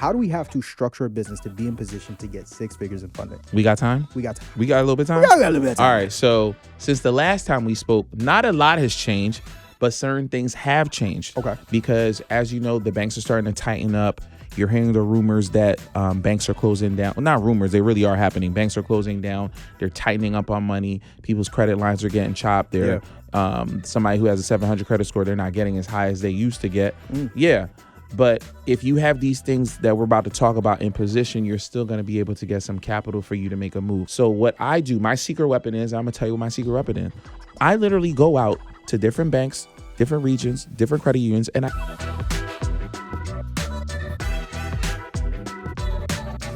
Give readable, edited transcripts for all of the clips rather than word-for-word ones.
How do we have to structure a business to be in position to get 6 figures in funding? We got time? We got time. We got a little bit of time? We got a little bit of time. All right. So since the last time we spoke, not a lot has changed, but certain things have changed. Okay. Because as you know, the banks are starting to tighten up. You're hearing the rumors that banks are closing down. Well, not rumors, they really are happening. Banks are closing down. They're tightening up on money. People's credit lines are getting chopped. They're somebody who has a 700 credit score, they're not getting as high as they used to get. Yeah. But if you have these things that we're about to talk about in position, you're still going to be able to get some capital for you to make a move. So what I do, my secret weapon is, I'm going to tell you what my secret weapon is. I literally go out to different banks, different regions, different credit unions, and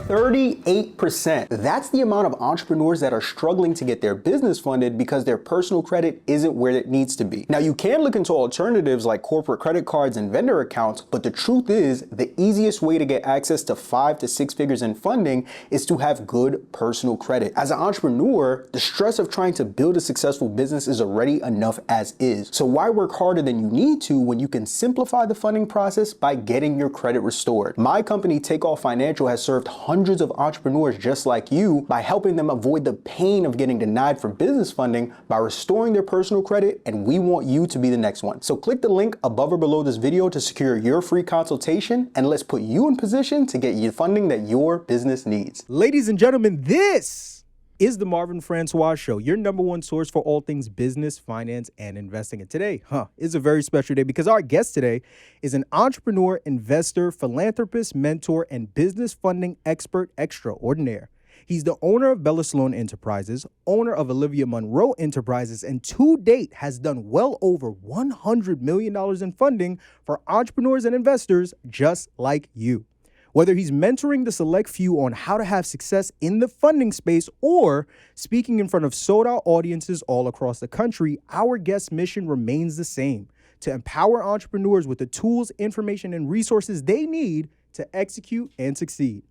38%. That's the amount of entrepreneurs that are struggling to get their business funded because their personal credit isn't where it needs to be. Now, you can look into alternatives like corporate credit cards and vendor accounts, but the truth is the easiest way to get access to 5 to 6 figures in funding is to have good personal credit. As an entrepreneur, the stress of trying to build a successful business is already enough as is. So why work harder than you need to when you can simplify the funding process by getting your credit restored? My company, Takeoff Financial, has served hundreds of entrepreneurs just like you by helping them avoid the pain of getting denied for business funding by restoring their personal credit, and we want you to be the next one. So click the link above or below this video to secure your free consultation, and let's put you in position to get you funding that your business needs. Ladies and gentlemen, this is the Marvin Francois Show, your #1 source for all things business, finance, and investing. And today, is a very special day because our guest today is an entrepreneur, investor, philanthropist, mentor, and business funding expert extraordinaire. He's the owner of Bella Sloan Enterprises, owner of Olivia Monroe Enterprises, and to date has done well over $100 million in funding for entrepreneurs and investors just like you. Whether he's mentoring the select few on how to have success in the funding space or speaking in front of sold-out audiences all across the country, our guest's mission remains the same: to empower entrepreneurs with the tools, information, and resources they need to execute and succeed.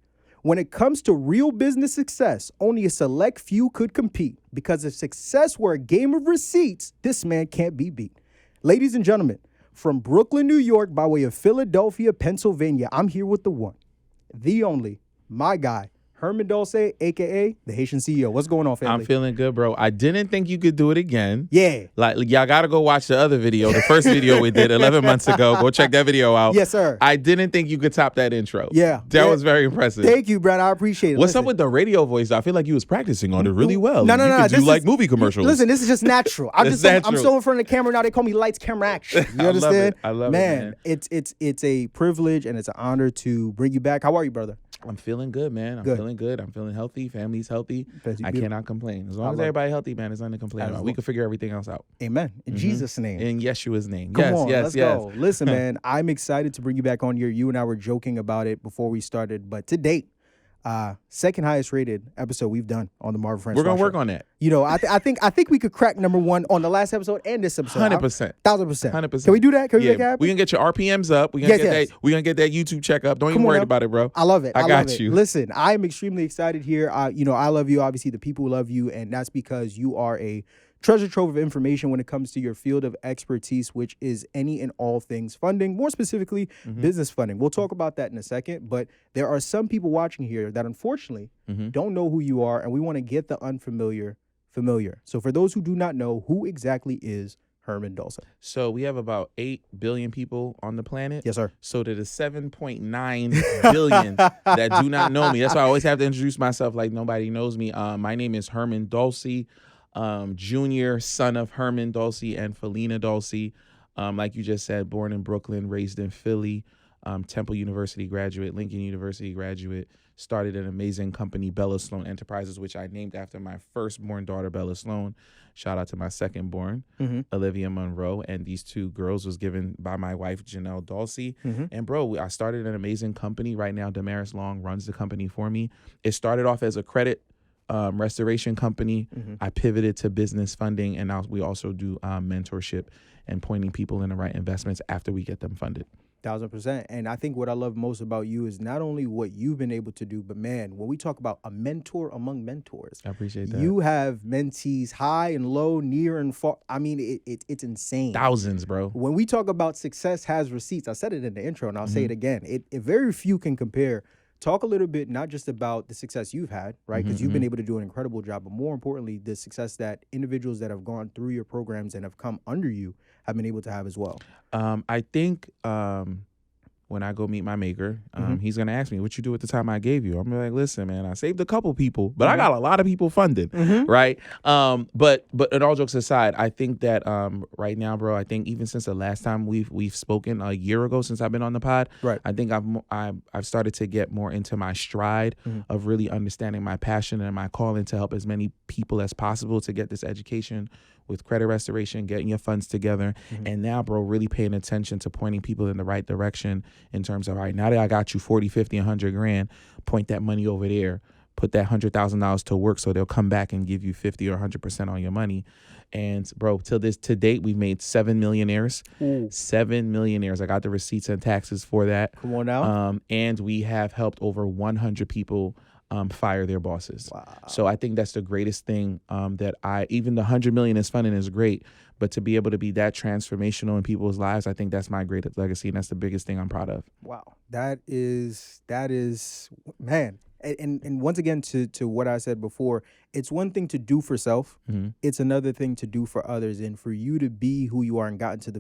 When it comes to real business success, only a select few could compete, because if success were a game of receipts, this man can't be beat. Ladies and gentlemen, from Brooklyn, New York, by way of Philadelphia, Pennsylvania, I'm here with the one, the only, my guy, Herman Dulce, a.k.a. the Haitian CEO. What's going on, family? I'm feeling good, bro. I didn't think you could do it again. Yeah. Like, y'all got to go watch the other video, the first video we did 11 months ago. Go check that video out. Yes, sir. I didn't think you could top that intro. Yeah. That was very impressive. Thank you, Brad. I appreciate it. What's up with the radio voice? I feel like you was practicing on it really well. No. You could do like movie commercials. Listen, this is just natural. I'm It's so natural. in front of the camera now. They call me lights, camera, action. You I love understand? it. I love it, man. man. It's a privilege and it's an honor to bring you back. How are you, brother? I'm feeling good, man. I'm feeling good. I'm feeling healthy. Family's healthy. I cannot complain. As long as everybody's healthy, man, there's nothing to complain about. We can figure everything else out. Amen. In Jesus' name. In Yeshua's name. Come on, let's go. Listen, man, I'm excited to bring you back on here. You and I were joking about it before we started, but to date, second highest rated episode we've done on the Marvin Francois We're gonna Show. work on that. You know, I think we could crack #1 on the last episode and this episode. 100%. 1,000%. 100%. Can we do that? Can we make that happen? We can get your RPMs up. We gonna Yes. we gonna get that YouTube check up. Don't Come even on worry now. about it, bro. I love it. I got you. Listen, I'm extremely excited here. I love you. Obviously, the people love you, and that's because you are a treasure trove of information when it comes to your field of expertise, which is any and all things funding, more specifically, business funding. We'll talk about that in a second, but there are some people watching here that unfortunately don't know who you are, and we want to get the unfamiliar familiar. So for those who do not know, who exactly is Herman Dulce? So we have about 8 billion people on the planet. Yes, sir. So to the 7.9 billion that do not know me, that's why I always have to introduce myself like nobody knows me. My name is Herman Dulce, junior son of Herman Dulce and Felina Dulce. Like you just said, born in Brooklyn, raised in Philly, Temple University graduate, Lincoln University graduate, started an amazing company, Bella Sloan Enterprises, which I named after my firstborn daughter, Bella Sloan. Shout out to my secondborn, Olivia Monroe. And these two girls was given by my wife, Janelle Dulce. And bro, I started an amazing company. Right now, Damaris Long runs the company for me. It started off as a credit restoration company. I pivoted to business funding, and now we also do mentorship and pointing people in the right investments after we get them funded. 1,000%. And I think what I love most about you is not only what you've been able to do, but man, when we talk about a mentor among mentors, I appreciate that. you have mentees high and low, near and far. I mean, it's insane. Thousands, bro. When we talk about success has receipts, I said it in the intro and I'll say it again. It very few can compare. Talk a little bit, not just about the success you've had, right? Because you've been able to do an incredible job, but more importantly, the success that individuals that have gone through your programs and have come under you have been able to have as well. I think when I go meet my maker, he's gonna ask me what you do with the time I gave you. I'm like, listen, man, I saved a couple people, but I got a lot of people funded, right? But in all jokes aside, I think that right now, bro, I think even since the last time we've spoken a year ago since I've been on the pod, Right. I think I've started to get more into my stride of really understanding my passion and my calling to help as many people as possible to get this education with credit restoration, getting your funds together. And now, bro, really paying attention to pointing people in the right direction in terms of, all right, now that I got you 40, 50, 100 grand, point that money over there, put that $100,000 to work so they'll come back and give you 50 or 100% on your money. And bro, to date, we've made 7 millionaires. 7 millionaires. I got the receipts and taxes for that. Come on now. And we have helped over 100 people fire their bosses. Wow. So I think that's the greatest thing that even the 100 million is funding is great, but to be able to be that transformational in people's lives, I think that's my greatest legacy, and that's the biggest thing I'm proud of. Wow. That is, man. And once again, to what I said before, it's one thing to do for self. It's another thing to do for others. And for you to be who you are and gotten to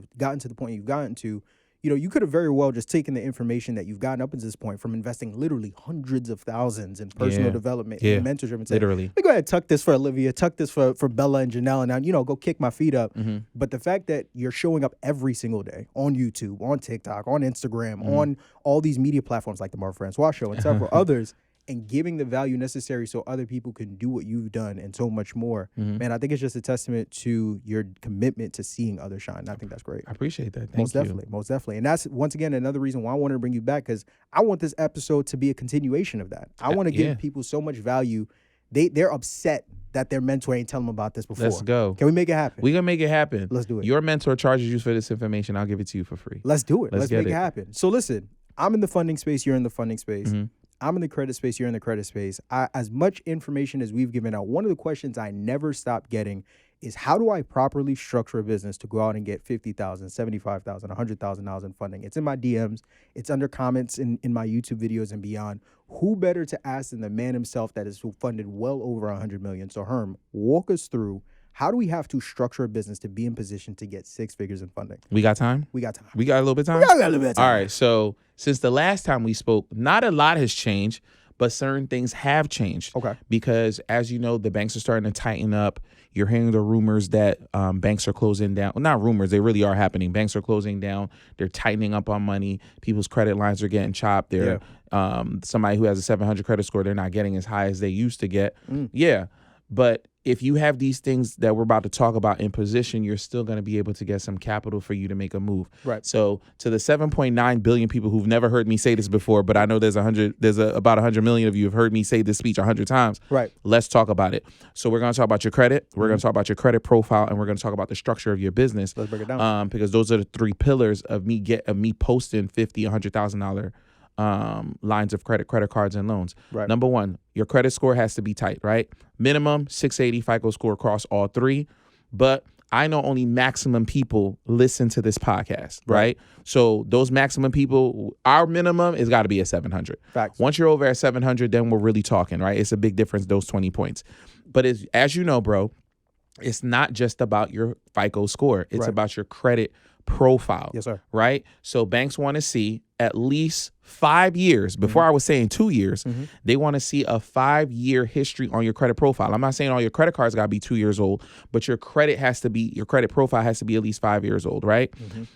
the point you've gotten to, you know, you could have very well just taken the information that you've gotten up to this point from investing literally hundreds of thousands in personal development and mentorship and say, literally, let me go ahead and tuck this for Olivia, tuck this for Bella and Janelle, and now, you know, go kick my feet up. But the fact that you're showing up every single day on YouTube, on TikTok, on Instagram, on all these media platforms like the Marvin Francois Show and several others, and giving the value necessary so other people can do what you've done and so much more, man, I think it's just a testament to your commitment to seeing others shine. I think that's great. I appreciate that. Thank Most you. definitely, most definitely. And that's, once again, another reason why I wanted to bring you back, because I want this episode to be a continuation of that. I want to give people so much value. They're upset that their mentor ain't telling them about this before. Let's go. Can we make it happen? We're going to make it happen. Let's do it. Your mentor charges you for this information. I'll give it to you for free. Let's do it. Let's get make it happen. So listen, I'm in the funding space. You're in the funding space. I'm in the credit space. You're in the credit space. As much information as we've given out, one of the questions I never stop getting is, how do I properly structure a business to go out and get $50,000, $75,000, $100,000 in funding? It's in my DMs. It's under comments in my YouTube videos and beyond. Who better to ask than the man himself that has funded well over 100 million? So Herm, walk us through, how do we have to structure a business to be in position to get 6 figures in funding? We got time? We got time. We got a little bit of time? We got a little bit of time. All right. So since the last time we spoke, not a lot has changed, but certain things have changed. Okay. Because as you know, the banks are starting to tighten up. You're hearing the rumors that banks are closing down. Well, not rumors, they really are happening. Banks are closing down. They're tightening up on money. People's credit lines are getting chopped. They're somebody who has a 700 credit score, they're not getting as high as they used to get. Yeah. But if you have these things that we're about to talk about in position, you're still going to be able to get some capital for you to make a move. Right. So to the 7.9 billion people who've never heard me say this before, but I know there's about 100 million of you have heard me say this speech 100 times. Right. Let's talk about it. So we're going to talk about your credit. We're going to talk about your credit profile, and we're going to talk about the structure of your business. Let's break it down. Because those are the 3 pillars of me posting $50,000, $100,000 lines of credit cards and loans. Right. Number 1, your credit score has to be tight, right? Minimum 680 FICO score across all 3. But I know only maximum people listen to this podcast, right? So those maximum people, our minimum has got to be at 700. Facts. Once you're over at 700, then we're really talking, right? It's a big difference, those 20 points. But as you know, bro, it's not just about your FICO score. It's about your credit profile. Yes, sir. Right? So banks want to see at least 5 years. Before I was saying 2 years, they want to see a 5-year history on your credit profile. I'm not saying all your credit cards got to be 2 years old, but your credit profile has to be at least 5 years old, right?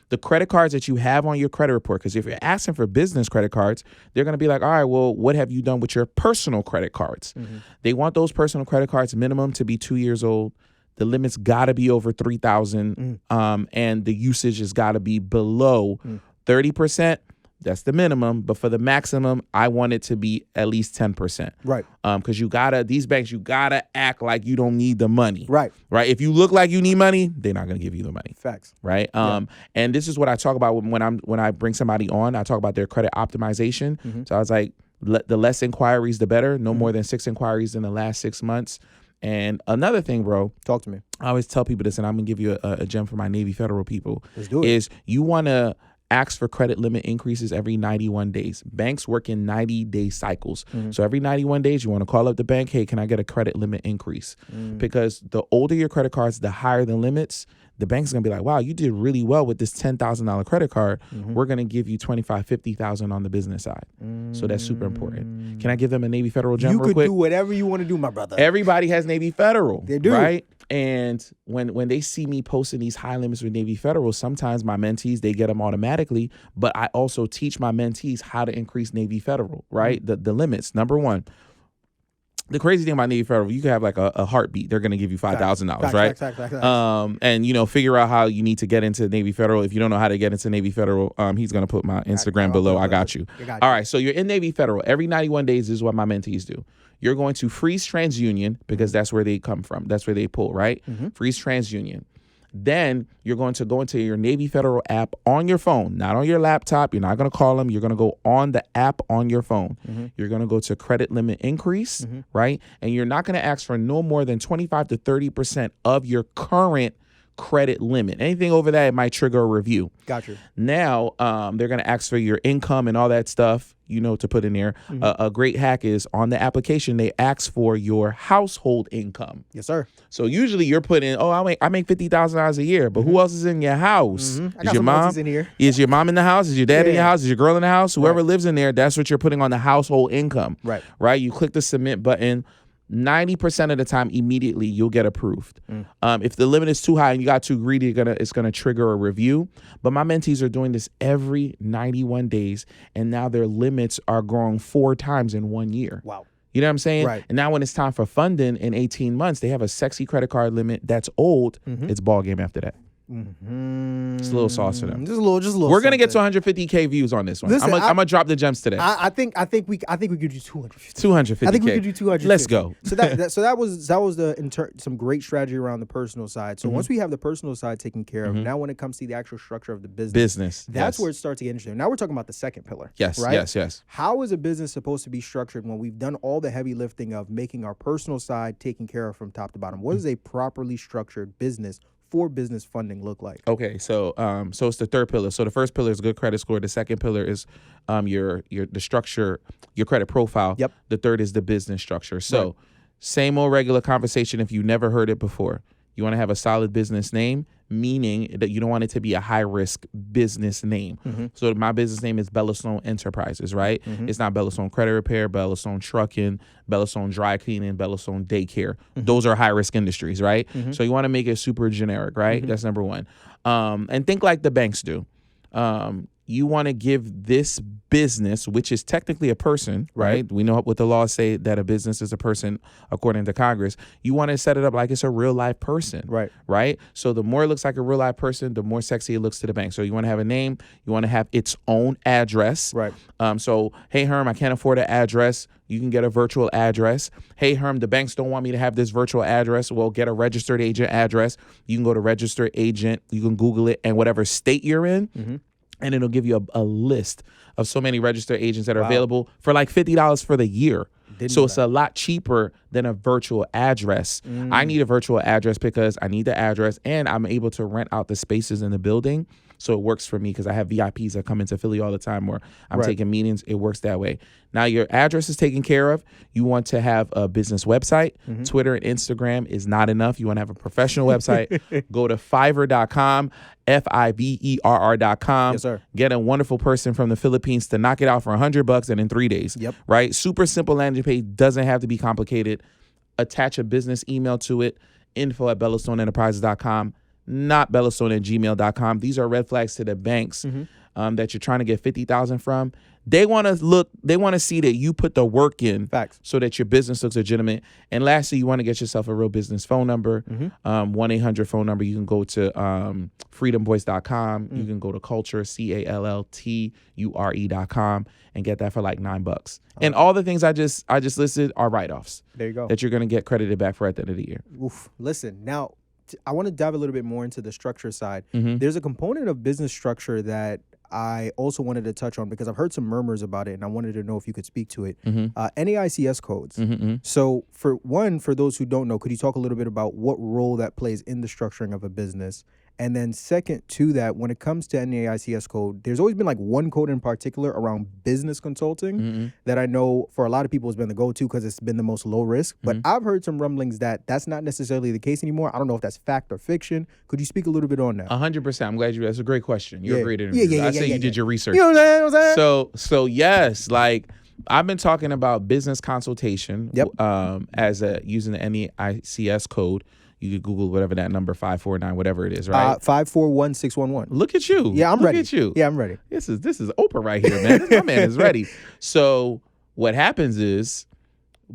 The credit cards that you have on your credit report, because if you're asking for business credit cards, they're going to be like, all right, well, what have you done with your personal credit cards? They want those personal credit cards minimum to be 2 years old. The limit's got to be over 3,000, and the usage has got to be below 30%. That's the minimum. But for the maximum, I want it to be at least 10%. Right. Because these banks, you gotta act like you don't need the money. Right. Right. If you look like you need money, they're not gonna give you the money. Facts. Right. And this is what I talk about when I bring somebody on. I talk about their credit optimization. So I was like, the less inquiries, the better. No more than 6 inquiries in the last 6 months. And another thing, bro. Talk to me. I always tell people this, and I'm gonna give you a gem for my Navy Federal people. Let's do it. Is you want to ask for credit limit increases every 91 days. Banks work in 90-day cycles. So every 91 days, you want to call up the bank, hey, can I get a credit limit increase? Because the older your credit cards, the higher the limits. The bank's going to be like, wow, you did really well with this $10,000 credit card. We're going to give you $25,000, $50,000 on the business side. So that's super important. Can I give them a Navy Federal gem real quick? You could do whatever you want to do, my brother. Everybody has Navy Federal. They do. Right? And when they see me posting these high limits with Navy Federal, sometimes my mentees, they get them automatically. But I also teach my mentees how to increase Navy Federal, right? The limits. Number one. The crazy thing about Navy Federal, you can have like a heartbeat. They're going to give you $5,000, right? Facts. And, figure out how you need to get into Navy Federal. If you don't know how to get into Navy Federal, he's going to put my Instagram below. I got you. All right. So you're in Navy Federal. Every 91 days is what my mentees do. You're going to freeze TransUnion because that's where they come from. That's where they pull, right? Freeze TransUnion. Then you're going to go into your Navy Federal app on your phone, not on your laptop. You're not going to call them. You're going to go on the app on your phone. You're going to go to credit limit increase, right? And you're not going to ask for no more than 25 to 30% of your current credit limit. Anything over that, it might trigger a review. Gotcha. Now, they're going to ask for your income and all that stuff, to put in there. A great hack is on the application, they ask for your household income. Yes, sir. So usually you're putting, I make $50,000 a year, but who else is in your house? I got some aunties in here. Is your mom in the house? Is your dad in your house? Is your girl in the house? Whoever lives in there, that's what you're putting on the household income. Right? You click the submit button. 90% of the time, immediately you'll get approved. If the limit is too high and you got too greedy, it's gonna trigger a review. But my mentees are doing this every 91 days, and now their limits are growing 4 times in 1 year. Wow. You know what I'm saying? Right. And now when it's time for funding in 18 months, they have a sexy credit card limit that's old. It's ball game after that. It's a little sauce for them. Just a little. We're gonna get to 150K views on this one. Listen, I'm gonna drop the gems today. I think we could do 250. 250K. I think we could do 250. Let's go. So that was some great strategy around the personal side. So once we have the personal side taken care of, now when it comes to the actual structure of the business, that's where it starts to get interesting. Now we're talking about the second pillar. Yes. Right? Yes. How is a business supposed to be structured when we've done all the heavy lifting of making our personal side taken care of from top to bottom? What does a properly structured business for business funding look like? Okay, so it's the third pillar. So the first pillar is good credit score. The second pillar is the structure, your credit profile. Yep. The third is the business structure. So same old regular conversation if you never heard it before. You want to have a solid business name, meaning that you don't want it to be a high-risk business name. So my business name is Bellastone Enterprises, right? It's not Bellastone Credit Repair, Bellastone Trucking, Bellastone Dry Cleaning, Bellastone Daycare. Those are high-risk industries, right? So you want to make it super generic, right? That's number one. And think like the banks do. You want to give this business, which is technically a person, right? We know what the laws say that a business is a person according to Congress. You want to set it up like it's a real life person, right? So the more it looks like a real life person, the more sexy it looks to the bank. So you want to have a name, you want to have its own address. So, hey, Herm, I can't afford an address. You can get a virtual address. Hey, Herm, the banks don't want me to have this virtual address. Well, get a registered agent address. You can go to registered agent. You can Google it, and whatever state you're in, and it'll give you a list of so many registered agents that are available for like $50 for the year. So it's a lot cheaper than a virtual address. I need a virtual address because I need the address and I'm able to rent out the spaces in the building. So it works for me because I have VIPs that come into Philly all the time where I'm taking meetings. It works that way. Now your address is taken care of. You want to have a business website. Twitter and Instagram is not enough. You want to have a professional website. Go to Fiverr.com, Fiverr.com. Yes, sir. Get a wonderful person from the Philippines to knock it out for $100 and in 3 days. Right? Super simple landing page. Doesn't have to be complicated. Attach a business email to it. info@BellasstoneEnterprises.com. Not Bellastone@gmail.com. These are red flags to the banks. that you're trying to get 50,000 from, they want to see that you put the work in. Facts. So that your business looks legitimate. And lastly, you want to get yourself a real business phone number, 1-800 phone number. You can go to freedomvoice.com. You can go to culture, CALLTURE.com and get that for like $9. And all the things I just listed are write-offs. There you go. That you're going to get credited back for at the end of the year. Oof. Listen, now I want to dive a little bit more into the structure side. There's a component of business structure that I also wanted to touch on because I've heard some murmurs about it and I wanted to know if you could speak to it. NAICS codes. So for those who don't know, could you talk a little bit about what role that plays in the structuring of a business? And then second to that, when it comes to NAICS code, there's always been like one code in particular around business consulting that I know for a lot of people has been the go-to because it's been the most low risk. But I've heard some rumblings that that's not necessarily the case anymore. I don't know if that's fact or fiction. Could you speak a little bit on that? 100%. I'm glad that's a great question. You're a great interviewer. I say you did your research. You know what I'm saying? So yes, like I've been talking about business consultation as using the NAICS code. You could Google whatever that number 549, whatever it is, right? 541611. Look at you. Yeah, I'm ready. Look at you. Yeah, I'm ready. This is Oprah right here, man. My man is ready. So what happens is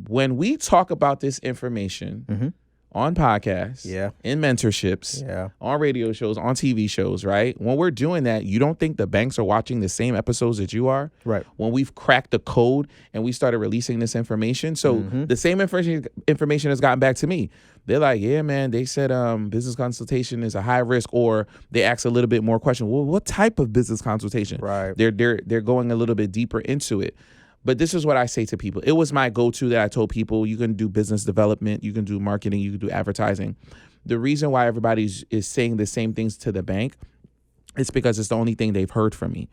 when we talk about this information on podcasts, in mentorships, on radio shows, on TV shows, right? When we're doing that, you don't think the banks are watching the same episodes that you are? Right. When we've cracked the code and we started releasing this information. So the same information has gotten back to me. They're like, yeah, man, they said business consultation is a high risk, or they ask a little bit more question. Well, what type of business consultation? Right. They're going a little bit deeper into it. But this is what I say to people. It was my go-to that I told people, you can do business development, you can do marketing, you can do advertising. The reason why everybody is saying the same things to the bank is because it's the only thing they've heard from me.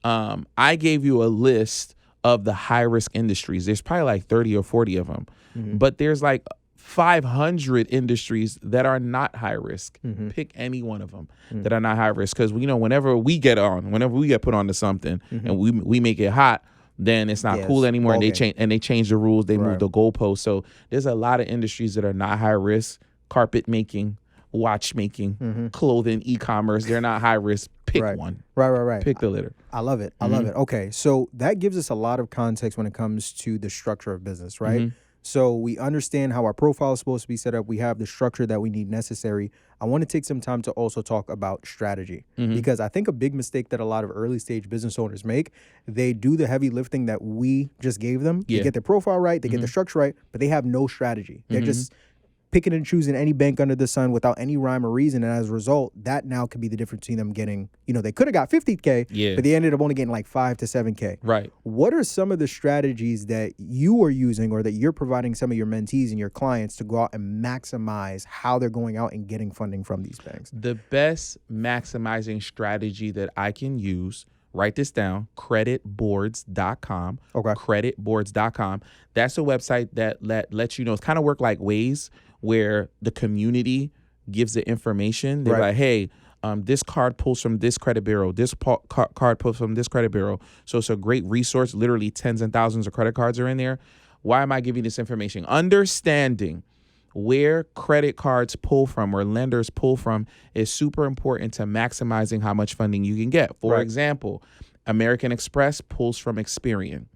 I gave you a list of the high-risk industries. There's probably like 30 or 40 of them. But there's like 500 industries that are not high risk. Pick any one of them that are not high risk. Because, whenever we get put onto something and we make it hot, then it's not cool anymore. And they change the rules. They move the goalposts. So there's a lot of industries that are not high risk. Carpet making, watchmaking, clothing, e-commerce. They're not high risk. Pick one. Right. Pick the litter. I love it. I love it. Okay, so that gives us a lot of context when it comes to the structure of business, right? So we understand how our profile is supposed to be set up. We have the structure that we need necessary. I want to take some time to also talk about strategy because I think a big mistake that a lot of early stage business owners make, they do the heavy lifting that we just gave them. They get their profile right, they get the structure right, but they have no strategy. They're just picking and choosing any bank under the sun without any rhyme or reason. And as a result, that now could be the difference between them getting, they could have got 50K, but they ended up only getting like 5 to 7K. Right. What are some of the strategies that you are using or that you're providing some of your mentees and your clients to go out and maximize how they're going out and getting funding from these banks? The best maximizing strategy that I can use, write this down, creditboards.com. Okay. Creditboards.com. That's a website that lets you know. It's kind of work like Waze, where the community gives the information. They're like, hey, this card pulls from this credit bureau. This card pulls from this credit bureau. So it's a great resource. Literally tens and thousands of credit cards are in there. Why am I giving this information? Understanding where credit cards pull from or lenders pull from is super important to maximizing how much funding you can get. For example, American Express pulls from Experian.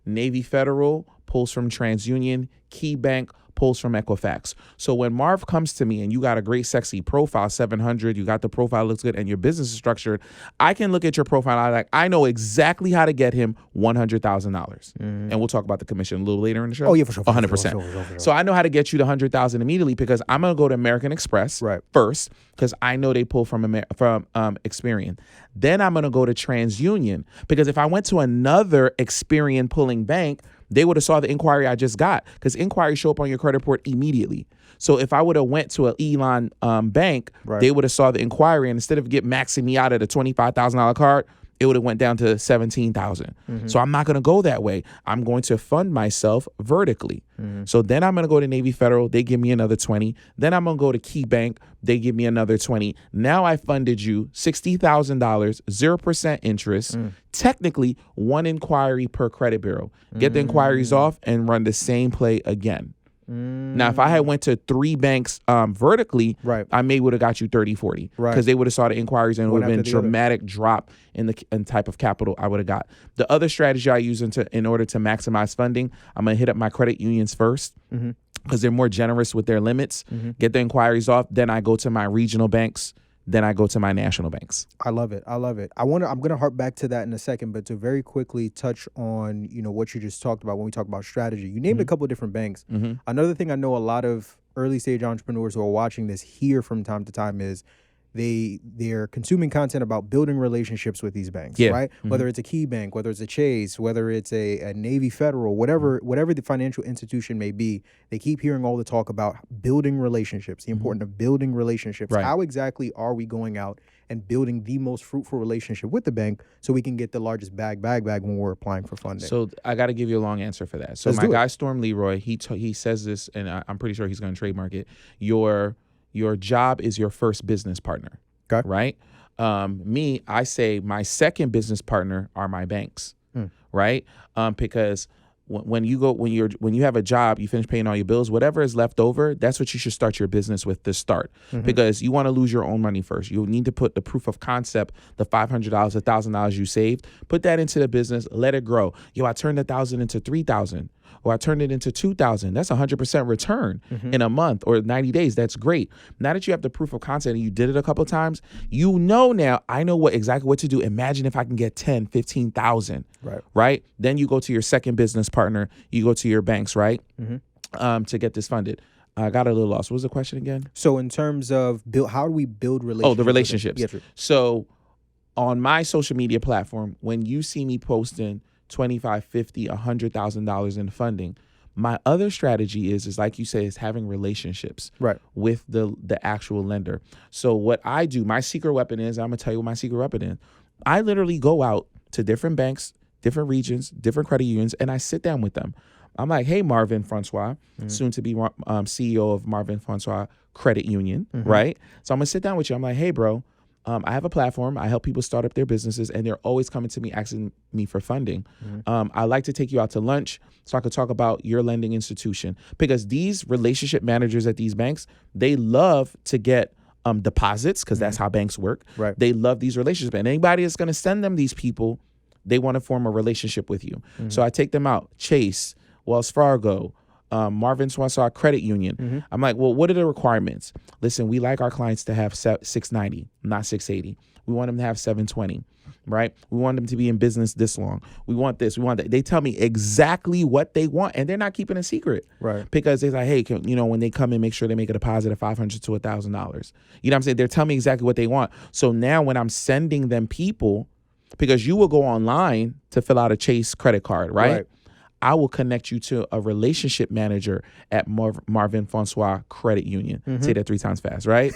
Navy Federal pulls from TransUnion. KeyBank pulls from Equifax. So when Marv comes to me and you got a great sexy profile, 700, you got the profile looks good and your business is structured, I can look at your profile. I know exactly how to get him $100,000. And we'll talk about the commission a little later in the show. Oh, yeah, for sure. 100%. Sure. So I know how to get you the $100,000 immediately because I'm going to go to American Express first because I know they pull from Experian. Then I'm going to go to TransUnion because if I went to another Experian pulling bank, they would have saw the inquiry I just got because inquiries show up on your credit report immediately. So if I would have went to an Elon bank, they would have saw the inquiry, and instead of maxing me out at a $25,000 card, it would have went down to $17,000. So I'm not going to go that way. I'm going to fund myself vertically. So then I'm going to go to Navy Federal. They give me another 20. Then I'm going to go to KeyBank. They give me another 20. Now I funded you $60,000, 0% interest. Technically, one inquiry per credit bureau. Get the inquiries off and run the same play again. Now, if I had went to 3 banks vertically, Right. I may would have got you 30, 40. Right. Because they would have saw the inquiries and it One would have been after the other. dramatic drop in the type of capital I would have got. The other strategy I use in order to maximize funding, I'm going to hit up my credit unions first. Because they're more generous with their limits, get the inquiries off. Then I go to my regional banks. Then I go to my national banks. I love it. I love it. I'm going to harp back to that in a second, but to very quickly touch on, what you just talked about when we talk about strategy. You named a couple of different banks. Another thing I know a lot of early stage entrepreneurs who are watching this hear from time to time is they're consuming content about building relationships with these banks, right? Whether it's a Key Bank, whether it's a Chase, whether it's a Navy Federal, whatever the financial institution may be, they keep hearing all the talk about building relationships, the importance of building relationships. Right. How exactly are we going out and building the most fruitful relationship with the bank so we can get the largest bag when we're applying for funding? So I got to give you a long answer for that. So Let's my do it. guy Storm Leroy, he says this, and I'm pretty sure he's going to trademark it. Your job is your first business partner. Okay. Right. I say my second business partner are my banks. Right. Because when you have a job, you finish paying all your bills, whatever is left over, that's what you should start your business with to start. Because you want to lose your own money first. You need to put the proof of concept, the $500, $1,000 you saved, put that into the business, let it grow. I turned 1,000 into 3,000. Or I turned it into 2,000. That's 100% return in a month or 90 days. That's great. Now that you have the proof of concept and you did it a couple of times, now I know exactly what to do. Imagine if I can get 10, 15,000. Right. Then you go to your second business partner. You go to your banks, right? To get this funded. I got a little lost. What was the question again? So in terms of how do we build relationships? Oh, the relationships. Yes, sir. So on my social media platform, when you see me posting $25,000, $50,000, $100,000 in funding, my other strategy is like you say, is having relationships with the actual lender. So what I do, my secret weapon is, I'm gonna tell you what my secret weapon is. I literally go out to different banks, different regions, different credit unions, and I sit down with them. I'm like, hey, Marvin Francois, soon to be CEO of Marvin Francois Credit Union, right? So I'm gonna sit down with you. I'm like, hey, bro, I have a platform. I help people start up their businesses, and they're always coming to me asking me for funding. I like to take you out to lunch so I could talk about your lending institution, because these relationship managers at these banks, they love to get deposits, because that's how banks work. Right. They love these relationships, and anybody that's going to send them these people, they want to form a relationship with you. So I take them out. Chase, Wells Fargo, Marvin Francois Credit Union. I'm like, well, what are the requirements? Listen, we like our clients to have 690, not 680. We want them to have 720, right? We want them to be in business this long. We want this, we want that. They tell me exactly what they want, and they're not keeping a secret. Right. Because they're like, hey, when they come in, make sure they make a deposit of $500 to $1,000. You know what I'm saying? They're telling me exactly what they want. So now when I'm sending them people, because you will go online to fill out a Chase credit card, right? I will connect you to a relationship manager at Marvin Francois Credit Union. Say that 3 times fast, right?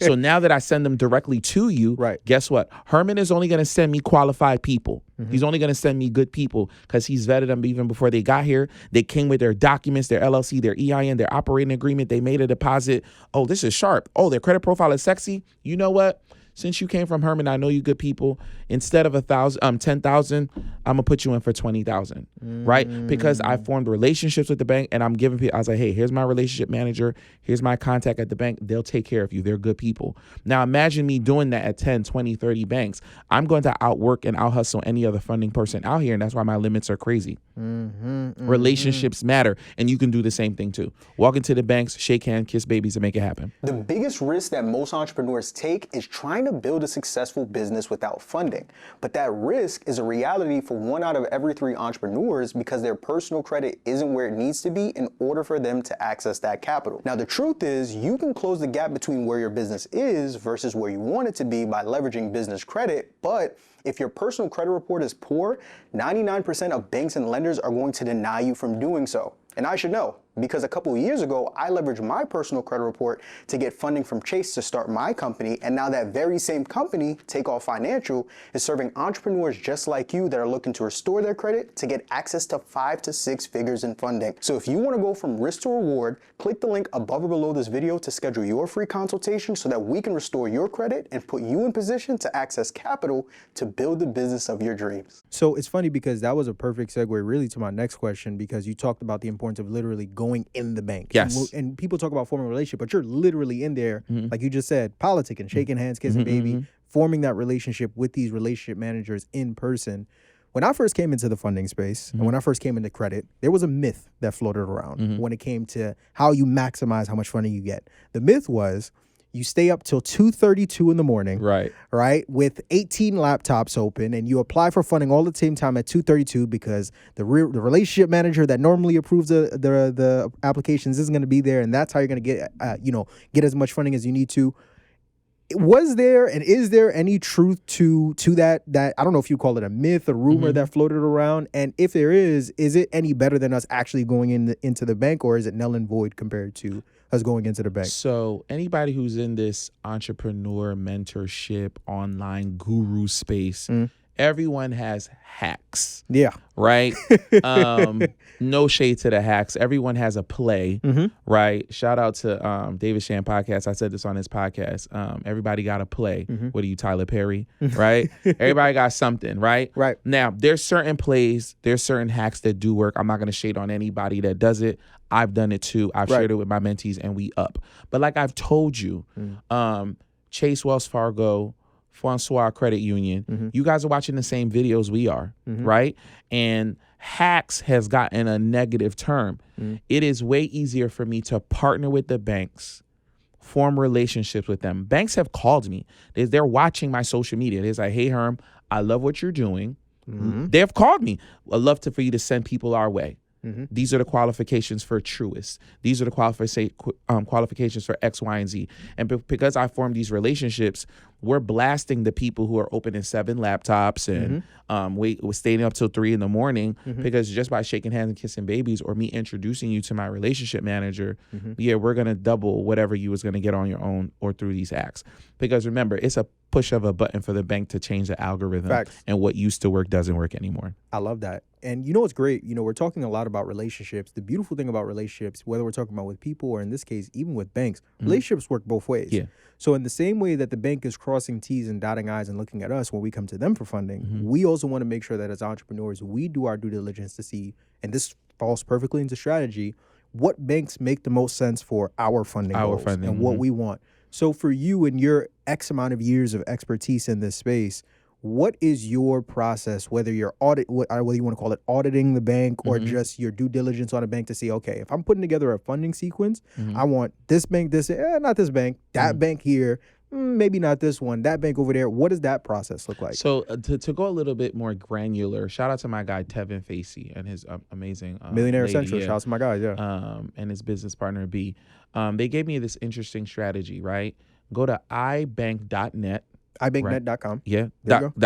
So now that I send them directly to you, guess what? Herman is only going to send me qualified people. He's only going to send me good people because he's vetted them even before they got here. They came with their documents, their LLC, their EIN, their operating agreement. They made a deposit. Oh, this is sharp. Oh, their credit profile is sexy. You know what? Since you came from Herman, I know you good people. Instead of 10,000, I'm gonna put you in for 20,000, right? Because I formed relationships with the bank, and I'm giving people. I was like, hey, here's my relationship manager. Here's my contact at the bank. They'll take care of you. They're good people. Now imagine me doing that at 10, 20, 30 banks. I'm going to outwork and out hustle any other funding person out here, and that's why my limits are crazy. Relationships matter, and you can do the same thing too. Walk into the banks, shake hands, kiss babies, and make it happen. The biggest risk that most entrepreneurs take is trying to build a successful business without funding. But that risk is a reality for 1 out of every 3 entrepreneurs because their personal credit isn't where it needs to be in order for them to access that capital. Now, the truth is you can close the gap between where your business is versus where you want it to be by leveraging business credit, but if your personal credit report is poor, 99% of banks and lenders are going to deny you from doing so. And I should know, because a couple of years ago, I leveraged my personal credit report to get funding from Chase to start my company. And now that very same company, Takeoff Financial, is serving entrepreneurs just like you that are looking to restore their credit to get access to 5 to 6 figures in funding. So if you want to go from risk to reward, click the link above or below this video to schedule your free consultation so that we can restore your credit and put you in position to access capital to build the business of your dreams. So it's funny because that was a perfect segue really to my next question, because you talked about the importance of literally going going in the bank. Yes. And people talk about forming a relationship, but you're literally in there, like you just said, politicking, shaking hands, kissing baby, forming that relationship with these relationship managers in person. When I first came into the funding space and when I first came into credit, there was a myth that floated around when it came to how you maximize how much funding you get. The myth was you stay up till 2:32 in the morning, right, with 18 laptops open, and you apply for funding all at the same time at 2:32 because the relationship manager that normally approves the applications isn't going to be there, and that's how you're going to get as much funding as you need to. Was there and is there any truth to that I don't know if you call it a myth, a rumor that floated around? And if there is it any better than us actually going into the bank, or is it null and void compared to us going into the bank? So anybody who's in this entrepreneur mentorship online guru space, everyone has hacks. Yeah. Right? No shade to the hacks. Everyone has a play, right? Shout out to David Shan podcast. I said this on his podcast. Everybody got a play. What are you, Tyler Perry? Right? Everybody got something, right? Right. Now, there's certain plays, there's certain hacks that do work. I'm not going to shade on anybody that does it. I've done it too. I've shared it with my mentees and we up. But like I've told you, Chase, Wells Fargo, Francois Credit Union, you guys are watching the same videos we are, right? And hacks has gotten a negative term. It is way easier for me to partner with the banks, form relationships with them. Banks have called me. They're watching my social media. They're like, hey, Herm, I love what you're doing. They've called me. I'd love for you to send people our way. These are the qualifications for Truist. These are the qualifications for X, Y, and Z. And because I formed these relationships, we're blasting the people who are opening 7 laptops and we're staying up till 3 in the morning because just by shaking hands and kissing babies or me introducing you to my relationship manager, we're going to double whatever you was going to get on your own or through these acts. Because remember, it's a push of a button for the bank to change the algorithm. Facts. And what used to work doesn't work anymore. I love that. And you know what's great? We're talking a lot about relationships. The beautiful thing about relationships, whether we're talking about with people or in this case, even with banks, relationships work both ways. Yeah. So in the same way that the bank is crossing T's and dotting I's and looking at us when we come to them for funding, we also want to make sure that as entrepreneurs, we do our due diligence to see, and this falls perfectly into strategy, what banks make the most sense for our funding goals and what we want. So for you and your X amount of years of expertise in this space, what is your process, whether you're whether you want to call it auditing the bank or just your due diligence on a bank to see, okay, if I'm putting together a funding sequence, I want this bank, not this bank, that bank here, maybe not this one, that bank over there. What does that process look like? So to go a little bit more granular, shout out to my guy, Tevin Facey, and his amazing Millionaire lady, Essential. Shout out to my guys, and his business partner, B. They gave me this interesting strategy, right? Go to ibank.net. ibanknet.com. Yeah,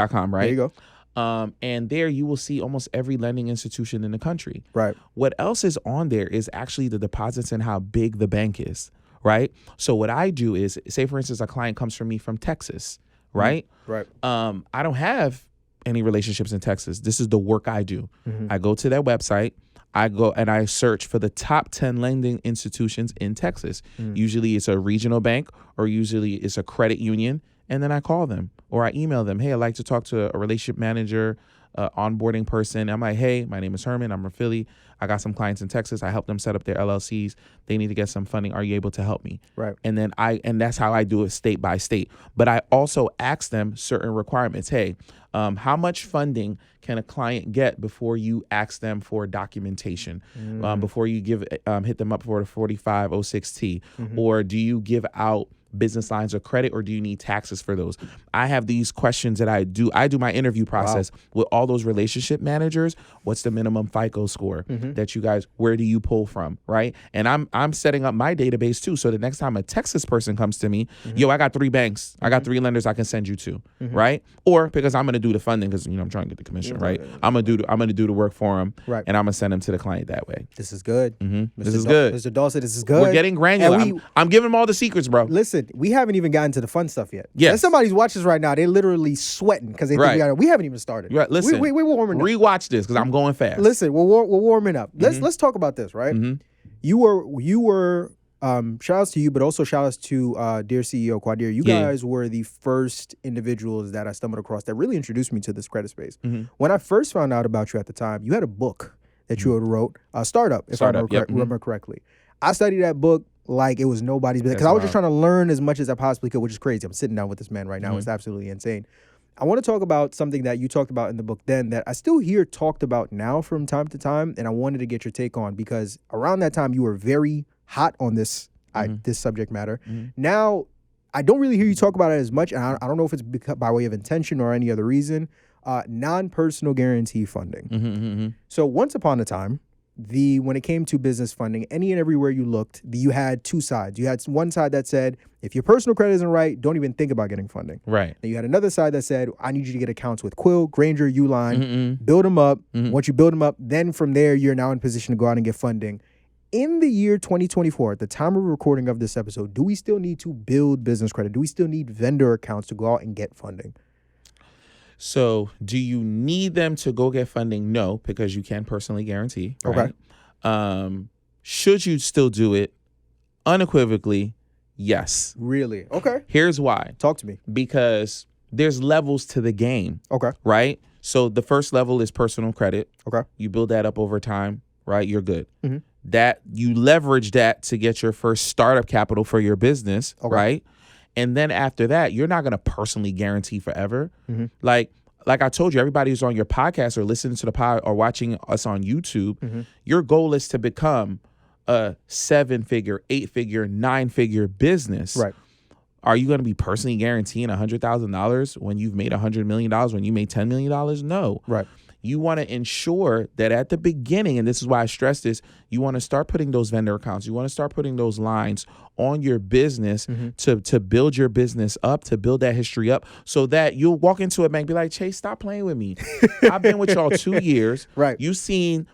.com, right? There you go. And there you will see almost every lending institution in the country. Right. What else is on there is actually the deposits and how big the bank is, right? So what I do is, say for instance, a client comes from me from Texas, right? Right. I don't have any relationships in Texas. This is the work I do. I go to their website. I go and I search for the top 10 lending institutions in Texas. Usually it's a regional bank or usually it's a credit union. And then I call them or I email them. Hey, I'd like to talk to a relationship manager, onboarding person. I'm like, hey, my name is Herman. I'm from Philly. I got some clients in Texas. I help them set up their LLCs. They need to get some funding. Are you able to help me? Right. And then that's how I do it state by state. But I also ask them certain requirements. Hey, how much funding can a client get before you ask them for documentation? Before you hit them up for the 4506T? Or do you give out business lines of credit, or do you need taxes for those? I have these questions that I do my interview process with all those relationship managers. What's the minimum FICO score that you guys, where do you pull from, right? And I'm setting up my database too. So the next time a Texas person comes to me, I got 3 banks. I got 3 lenders I can send you to, right? Or because I'm going to do the funding because, I'm trying to get the commission, right? I'm going to do the work for them, right? And I'm going to send them to the client that way. This is good. This is good. Mr. Dawson, this is good. We're getting granular. I'm giving them all the secrets, bro. Listen, we haven't even gotten to the fun stuff yet. Yes. If somebody's watching this right now, they're literally sweating because they think we haven't even started. Right. Listen, we're warming up. Rewatch this because I'm going fast. Listen, we're warming up. Let's talk about this, right? You were shout outs to you, but also shout outs to dear CEO Quadir. You guys were the first individuals that I stumbled across that really introduced me to this credit space. When I first found out about you at the time, you had a book that you had wrote, Startup, if I remember correctly. I studied that book like it was nobody's business because I was just trying to learn as much as I possibly could, which is crazy. I'm sitting down with this man right now. It's absolutely insane. I want to talk about something that you talked about in the book then that I still hear talked about now from time to time, and I wanted to get your take on because around that time you were very hot on this this subject matter. Now, I don't really hear you talk about it as much, and I don't know if it's by way of intention or any other reason. Non-personal guarantee funding. So once upon a time, when it came to business funding, any and everywhere you looked, you had two sides. You had one side that said, if your personal credit isn't right, don't even think about getting funding. Right. Then you had another side that said, I need you to get accounts with Quill, Granger, Uline, build them up. Once you build them up, then from there, you're now in position to go out and get funding. In the year 2024, at the time of recording of this episode, do we still need to build business credit? Do we still need vendor accounts to go out and get funding? So do you need them to go get funding? No, because you can personally guarantee. Right? Okay. Should you still do it? Unequivocally, yes. Really? Okay. Here's why. Talk to me. Because there's levels to the game. Okay. Right? So the first level is personal credit. Okay. You build that up over time, right? You're good. That you leverage that to get your first startup capital for your business, right? And then after that, you're not going to personally guarantee forever. Like I told you, everybody who's on your podcast or listening to the pod or watching us on YouTube, your goal is to become a 7-figure, 8-figure, 9-figure business. Right. Are you going to be personally guaranteeing $100,000 when you've made $100 million, when you made $10 million? No. Right. You want to ensure that at the beginning, and this is why I stress this, you want to start putting those vendor accounts. You want to start putting those lines on your business to build your business up, to build that history up so that you'll walk into a bank and be like, Chase, stop playing with me. I've been with y'all 2 years. Right. You've seen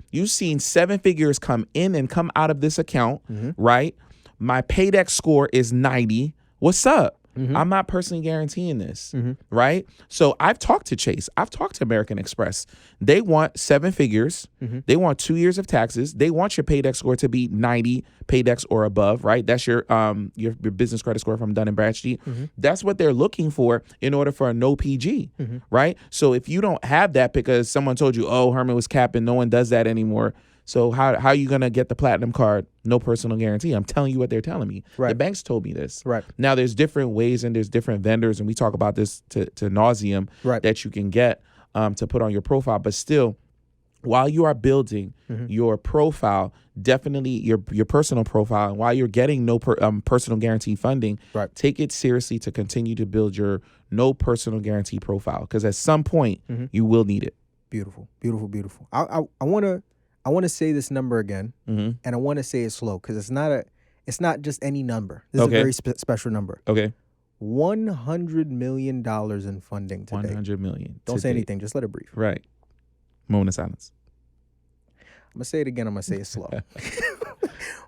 7 figures come in and come out of this account, right? My Paydex score is 90. What's up? I'm not personally guaranteeing this, right? So I've talked to Chase. I've talked to American Express. They want 7 figures. They want 2 years of taxes. They want your Paydex score to be 90 Paydex or above, right? That's your business credit score from Dun & Bradstreet. That's what they're looking for in order for a no PG, right? So if you don't have that because someone told you, oh, Herman was capping, no one does that anymore. So how are you going to get the platinum card? No personal guarantee. I'm telling you what they're telling me. Right. The banks told me this. Right. Now, there's different ways and there's different vendors, and we talk about this to nauseum that you can get to put on your profile. But still, while you are building your profile, definitely your personal profile, and while you're getting no personal guarantee funding, take it seriously to continue to build your no personal guarantee profile because at some point you will need it. Beautiful, beautiful, beautiful. I want to say this number again, and I want to say it slow because it's not just any number. This is a very special number. Okay. $100 million in funding today. $100 million. Don't say anything. Just let it breathe. Right. Moment of silence. I'm going to say it again. I'm going to say it slow.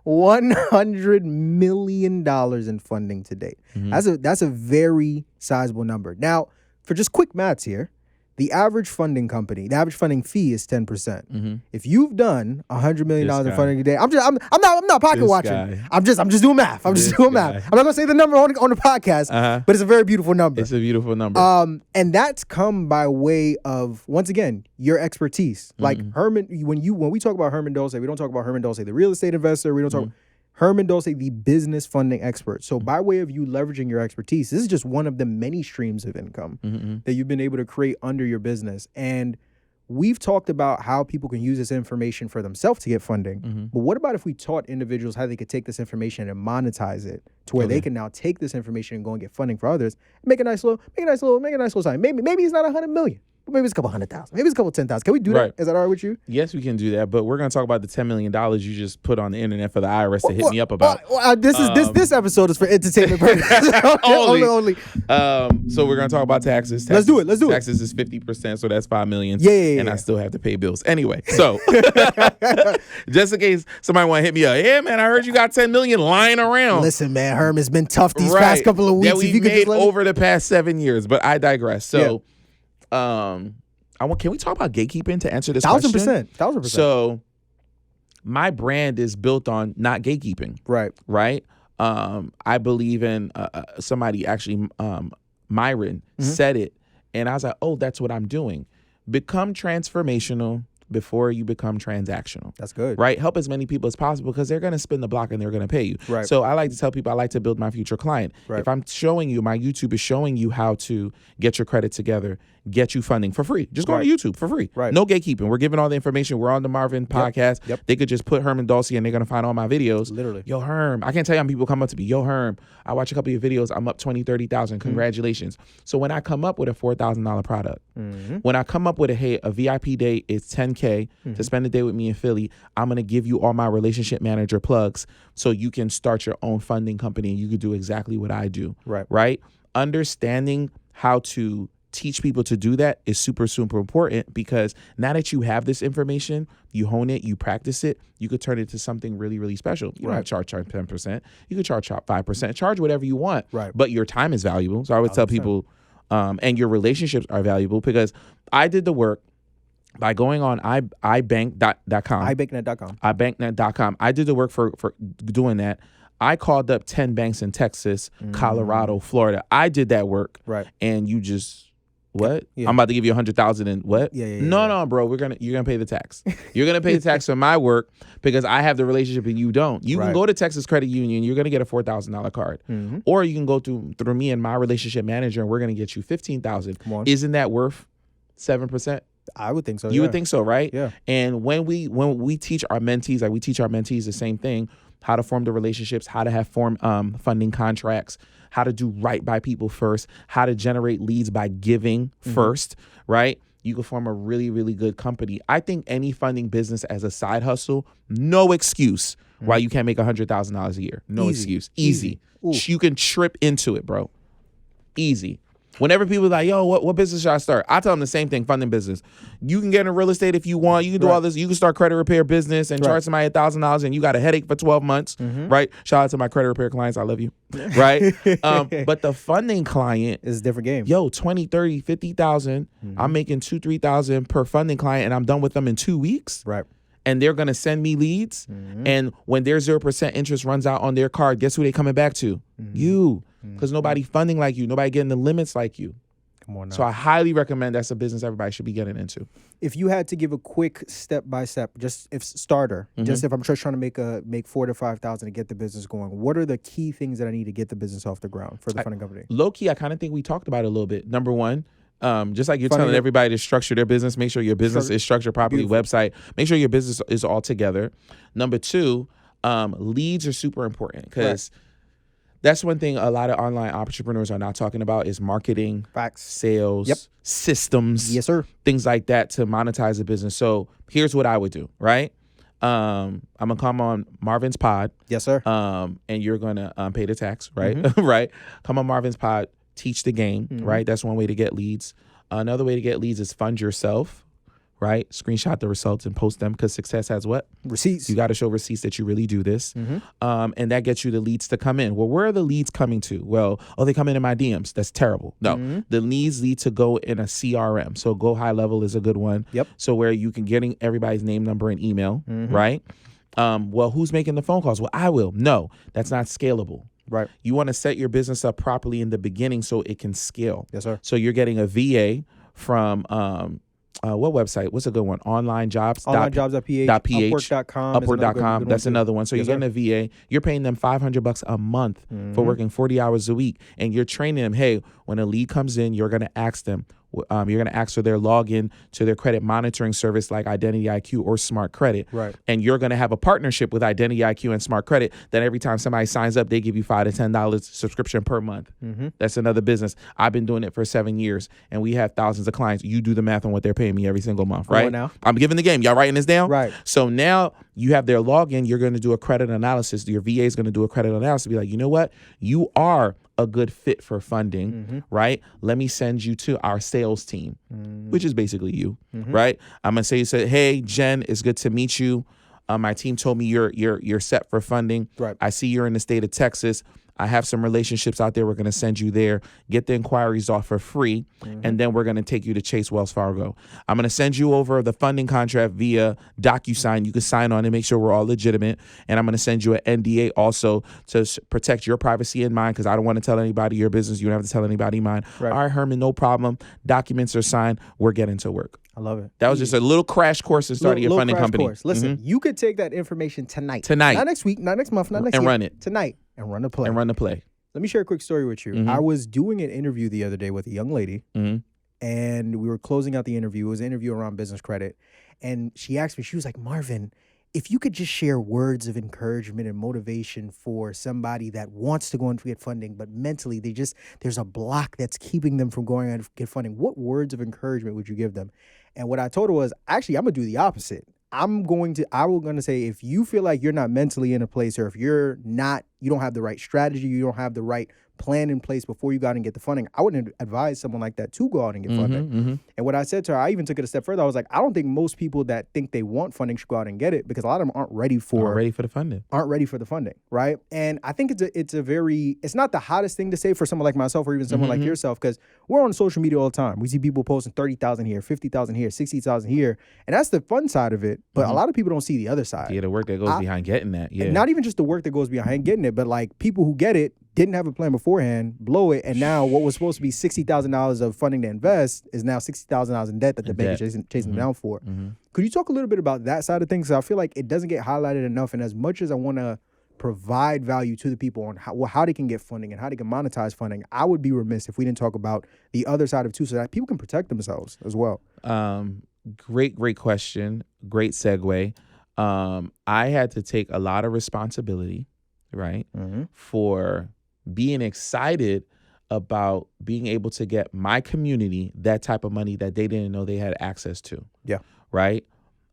$100 million in funding to date. That's a very sizable number. Now, for just quick maths here, the average funding fee is 10%. If you've done $100 million in funding today, I'm not pocket watching. I'm just doing math. I'm not gonna say the number on the podcast, but it's a very beautiful number. It's a beautiful number. And that's come by way of, once again, your expertise. Like Herman, when we talk about Herman Dulce, we don't talk about Herman Dulce, the real estate investor. We don't talk. Herman Dulce, the business funding expert. So by way of you leveraging your expertise, this is just one of the many streams of income that you've been able to create under your business. And we've talked about how people can use this information for themselves to get funding. But what about if we taught individuals how they could take this information and monetize it to where they can now take this information and go and get funding for others, make a nice little sign. Maybe it's not 100 million. Maybe it's a couple 100,000. Maybe it's a couple 10,000. Can we do that? Is that all right with you? Yes, we can do that. But we're going to talk about the $10 million you just put on the internet for the IRS to hit me up about. This episode is for entertainment purposes. only. So we're going to talk about taxes. Let's do it. Taxes is 50%, so that's $5 million. Yeah. And I still have to pay bills. Anyway, so just in case somebody want to hit me up, yeah, man, I heard you got $10 million lying around. Listen, man, Herman's been tough these past couple of weeks. That we made over the past 7 years, but I digress. So. Can we talk about gatekeeping to answer this question? 1000%. So my brand is built on not gatekeeping. Right. I believe in somebody actually, Myron said it, and I was like, oh, that's what I'm doing. Become transformational, before you become transactional. That's good. Right? Help as many people as possible because they're going to spin the block and they're going to pay you. Right. So I like to tell people I like to build my future client. Right. If I'm showing you, my YouTube is showing you how to get your credit together, get you funding for free. Just go Right. on YouTube for free. Right. No gatekeeping. We're giving all the information. We're on the Marvin podcast. Yep. They could just put Herman Dulce and they're going to find all my videos. Literally. Yo, Herm. I can't tell you how many people come up to me. Yo, Herm, I watch a couple of your videos. I'm up 20, 30,000. Congratulations. So when I come up with a $4,000 product, when I come up with a VIP day is $10K to spend a day with me in Philly, I'm going to give you all my relationship manager plugs so you can start your own funding company and you can do exactly what I do. Right. Right? Understanding how to teach people to do that is super, super important because now that you have this information, you hone it, you practice it, you could turn it to something really, really special. You don't have to charge 10%. You could charge 5%. Charge whatever you want. Right. But your time is valuable. So I would tell people, and your relationships are valuable because I did the work by going on ibank.com. ibanknet.com. ibanknet.com. I did the work for doing that. I called up 10 banks in Texas, Colorado, Florida. I did that work. Right. And you just what? Yeah. I'm about to give you $100,000 and what? Yeah. No, bro. You're gonna pay the tax. You're gonna pay the tax for my work because I have the relationship and you don't. You can go to Texas Credit Union. You're gonna get a $4,000 card, or you can go through me and my relationship manager, and we're gonna get you $15,000. Isn't that worth 7%? I would think so. You would think so, right? Yeah. And when we teach our mentees, like we teach our mentees the same thing: how to form the relationships, how to have funding contracts, how to do right by people first, how to generate leads by giving first, right? You can form a really, really good company. I think any funding business as a side hustle, no excuse why you can't make $100,000 a year. No excuse. Easy. You can trip into it, bro. Easy. Whenever people are like, yo, what business should I start? I tell them the same thing, funding business. You can get into real estate if you want. You can do all this. You can start credit repair business and charge somebody $1,000 and you got a headache for 12 months, right? Shout out to my credit repair clients. I love you, right? But the funding client is a different game. Yo, 20, 30, 50,000. I'm making 2,000, 3,000 per funding client and I'm done with them in 2 weeks. Right. And they're going to send me leads. And when their 0% interest runs out on their card, guess who they coming back to? You. Because nobody funding like you. Nobody getting the limits like you. Come on now. So I highly recommend that's a business everybody should be getting into. If you had to give a quick step-by-step, just if starter, just if I'm just trying to make $4,000 to $5,000 to get the business going, what are the key things that I need to get the business off the ground for the funding company? Low key, I kind of think we talked about it a little bit. Number one, just like you're telling everybody to structure their business, make sure your business is structured properly. Website, make sure your business is all together. Number two, leads are super important because that's one thing a lot of online entrepreneurs are not talking about is marketing, sales, systems, yes, sir, things like that to monetize a business. So here's what I would do, right? I'm gonna come on Marvin's pod, yes, sir, and you're gonna pay the tax, right? Right? Come on Marvin's pod, teach the game, right? That's one way to get leads. Another way to get leads is fund yourself. Right? Screenshot the results and post them because success has what? Receipts. You got to show receipts that you really do this. And that gets you the leads to come in. Well, where are the leads coming to? Well, they come in my DMs. That's terrible. No, the leads need to go in a CRM. So Go High Level is a good one. Yep. So where you can getting everybody's name, number, and email, right? Well, who's making the phone calls? Well, I will. No, that's not scalable. Right. You want to set your business up properly in the beginning so it can scale. Yes, sir. So you're getting a VA from what website? What's a good one? Onlinejobs.ph. Upwork.com. Upwork.com. That's another one. So you're getting a VA. You're paying them $500 a month for working 40 hours a week. And you're training them, hey, when a lead comes in, you're going to ask them. You're going to ask for their login to their credit monitoring service like Identity IQ or Smart Credit. Right. And you're going to have a partnership with Identity IQ and Smart Credit that every time somebody signs up, they give you $5 to $10 subscription per month. That's another business. I've been doing it for 7 years and we have thousands of clients. You do the math on what they're paying me every single month, right? Now. I'm giving the game. Y'all writing this down? Right. So now you have their login. You're going to do a credit analysis. Your VA is going to do a credit analysis. Be like, you know what? You are a good fit for funding, right? Let me send you to our sales team, which is basically you, right? I'm gonna say, hey, Jen, it's good to meet you. My team told me you're set for funding. Right. I see you're in the state of Texas. I have some relationships out there. We're going to send you there. Get the inquiries off for free. And then we're going to take you to Chase Wells Fargo. I'm going to send you over the funding contract via DocuSign. You can sign on and make sure we're all legitimate. And I'm going to send you an NDA also to protect your privacy and mine, because I don't want to tell anybody your business. You don't have to tell anybody mine. Right. All right, Herman, no problem. Documents are signed. We're getting to work. I love it. That was just a little crash course in starting your funding company. Course. Listen, you could take that information tonight. Not next week, not next month, not next year. And run it. Tonight. And run the play. Let me share a quick story with you. I was doing an interview the other day with a young lady, and we were closing out the interview. It was an interview around business credit. And she asked me, she was like, Marvin, if you could just share words of encouragement and motivation for somebody that wants to go and get funding, but mentally there's a block that's keeping them from going and get funding, what words of encouragement would you give them? And what I told her was, actually, I'm going to do the opposite. I was going to say, if you feel like you're not mentally in a place, or if you don't have the right strategy, you don't have the right plan in place before you go out and get the funding, I wouldn't advise someone like that to go out and get funding. And what I said to her, I even took it a step further. I was like, I don't think most people that think they want funding should go out and get it, because a lot of them aren't ready for the funding. Right. And I think it's not the hottest thing to say for someone like myself, or even someone like yourself, because we're on social media all the time. We see people posting 30,000 here, 50,000 here, 60,000 here. And that's the fun side of it. But a lot of people don't see the other side. Yeah, the work that goes behind getting that. Yeah. Not even just the work that goes behind getting it, but like people who get it didn't have a plan beforehand, blow it, and now what was supposed to be $60,000 of funding to invest is now $60,000 in debt that the bank is chasing them down for. Could you talk a little bit about that side of things? I feel like it doesn't get highlighted enough, and as much as I want to provide value to the people on how they can get funding and how they can monetize funding, I would be remiss if we didn't talk about the other side of it too, so that people can protect themselves as well. Great question. Great segue. I had to take a lot of responsibility, right, for being excited about being able to get my community that type of money that they didn't know they had access to. Yeah. Right.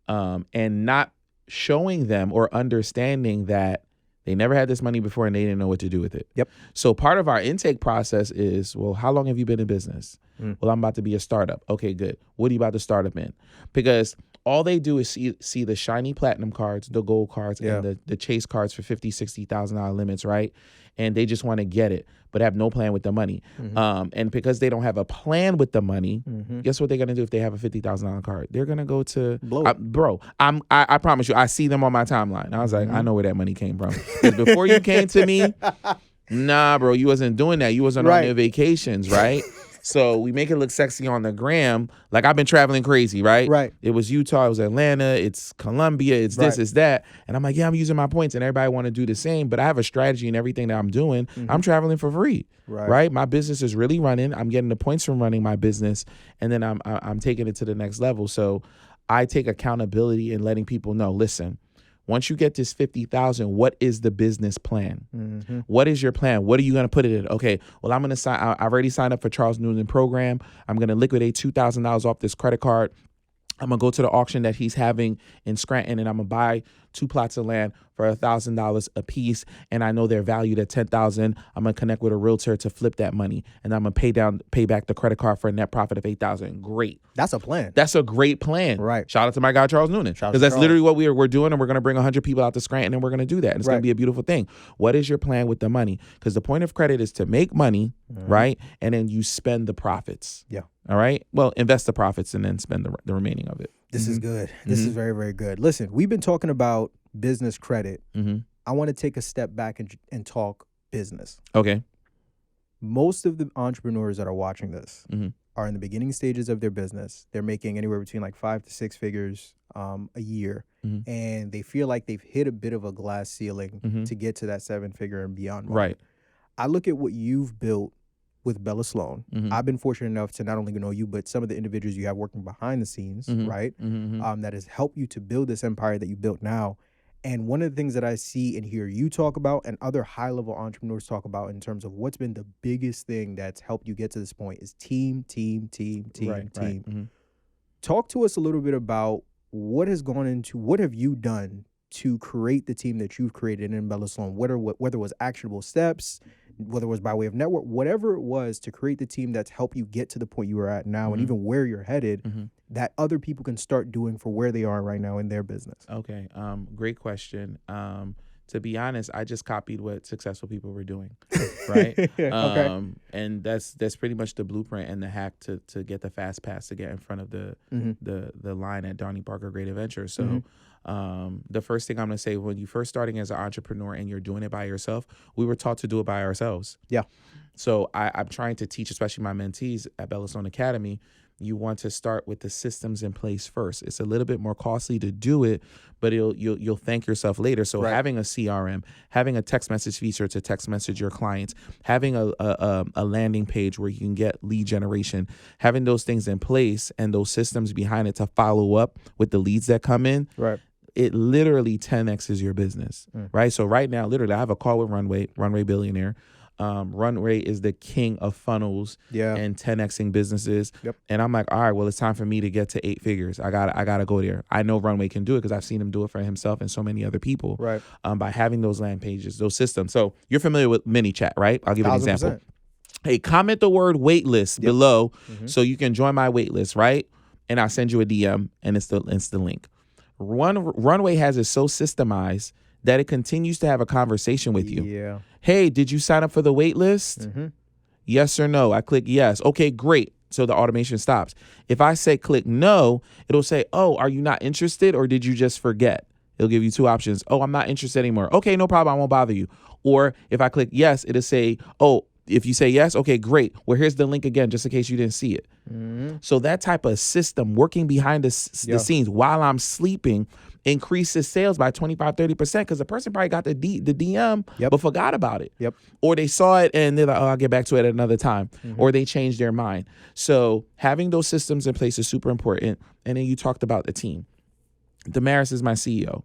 And not showing them or understanding that they never had this money before and they didn't know what to do with it. Yep. So part of our intake process is, well, how long have you been in business? Well, I'm about to be a startup. Okay, good. What are you about to start up in? Because all they do is see the shiny platinum cards, the gold cards, and the chase cards for $50,000, $60,000 limits, right? And they just want to get it, but have no plan with the money. And because they don't have a plan with the money, guess what they're going to do if they have a $50,000 card? They're going to go to, bro, I promise you, I see them on my timeline. I was like, I know where that money came from. Because before you came to me, nah, bro, you wasn't doing that. You wasn't on your vacations, right? So we make it look sexy on the gram. Like, I've been traveling crazy, right? Right. It was Utah, it was Atlanta, it's Colombia, it's this, it's that. And I'm like, yeah, I'm using my points, and everybody want to do the same. But I have a strategy in everything that I'm doing. I'm traveling for free, right? My business is really running. I'm getting the points from running my business, and then I'm taking it to the next level. So I take accountability in letting people know, listen, once you get this 50,000, what is the business plan? What is your plan? What are you going to put it in? Okay, well, I'm going to sign. I've already signed up for Charles Newland program. I'm going to liquidate $2,000 off this credit card. I'm going to go to the auction that he's having in Scranton, and I'm going to buy 2 plots of land for $1,000 a piece, and I know they're valued at $10,000. I'm going to connect with a realtor to flip that money, and I'm going to pay back the credit card for a net profit of $8,000. Great. That's a plan. That's a great plan. Right. Shout out to my guy, Charles Noonan. Because that's literally what we're doing, and we're going to bring 100 people out to Scranton, and we're going to do that. And it's going to be a beautiful thing. What is your plan with the money? Because the point of credit is to make money, right? And then you spend the profits. Yeah. All right? Well, invest the profits and then spend the remaining of it. This is good. This is very, very good. Listen, we've been talking about business credit. I want to take a step back and talk business. Okay. Most of the entrepreneurs that are watching this are in the beginning stages of their business. They're making anywhere between like 5 to 6 figures a year. And they feel like they've hit a bit of a glass ceiling to get to that 7-figure and beyond mark. Right. I look at what you've built with Bella Sloan. I've been fortunate enough to not only know you, but some of the individuals you have working behind the scenes, right? That has helped you to build this empire that you built now. And one of the things that I see and hear you talk about and other high-level entrepreneurs talk about in terms of what's been the biggest thing that's helped you get to this point is team. Talk to us a little bit about what have you done to create the team that you've created in Bella Sloan, whether it was actionable steps, whether it was by way of network, whatever it was to create the team that's helped you get to the point you are at now and even where you're headed, that other people can start doing for where they are right now in their business. Okay. Great question. to be honest, I just copied what successful people were doing, right? Okay. And that's pretty much the blueprint and the hack to get the fast pass to get in front of the line at Donnie Parker Great Adventure. So the first thing I'm going to say, when you first starting as an entrepreneur and you're doing it by yourself, we were taught to do it by ourselves. Yeah. So I'm trying to teach, especially my mentees at Bellastone Academy, you want to start with the systems in place first. It's a little bit more costly to do it, but you'll thank yourself later. So having a CRM, having a text message feature to text message your clients, having a landing page where you can get lead generation, having those things in place and those systems behind it to follow up with the leads that come in. Right. It literally 10x's your business, right? So right now, literally, I have a call with Runway Billionaire. Runway is the king of funnels and 10xing businesses. Yep. And I'm like, all right, well, it's time for me to get to 8 figures. I gotta go there. I know Runway can do it because I've seen him do it for himself and so many other people. Right. By having those land pages, those systems. So you're familiar with MiniChat, right? I'll give you an 1000%. example. Hey, comment the word waitlist below so you can join my waitlist, right? And I'll send you a DM and it's the link. Runway has it so systemized that it continues to have a conversation with you. Yeah. Hey, did you sign up for the wait list? Yes or no? I click yes. Okay, great. So the automation stops. If I say click no, it'll say, oh, are you not interested or did you just forget? It'll give you 2 options. Oh, I'm not interested anymore. Okay, no problem. I won't bother you. Or if I click yes, it'll say, oh, if you say yes, okay, great. Well, here's the link again, just in case you didn't see it. So that type of system working behind the scenes while I'm sleeping increases sales by 25-30% because the person probably got the DM but forgot about it. Or they saw it and they're like, oh, I'll get back to it at another time. Or they changed their mind. So having those systems in place is super important. And then you talked about the team. Damaris is my CEO.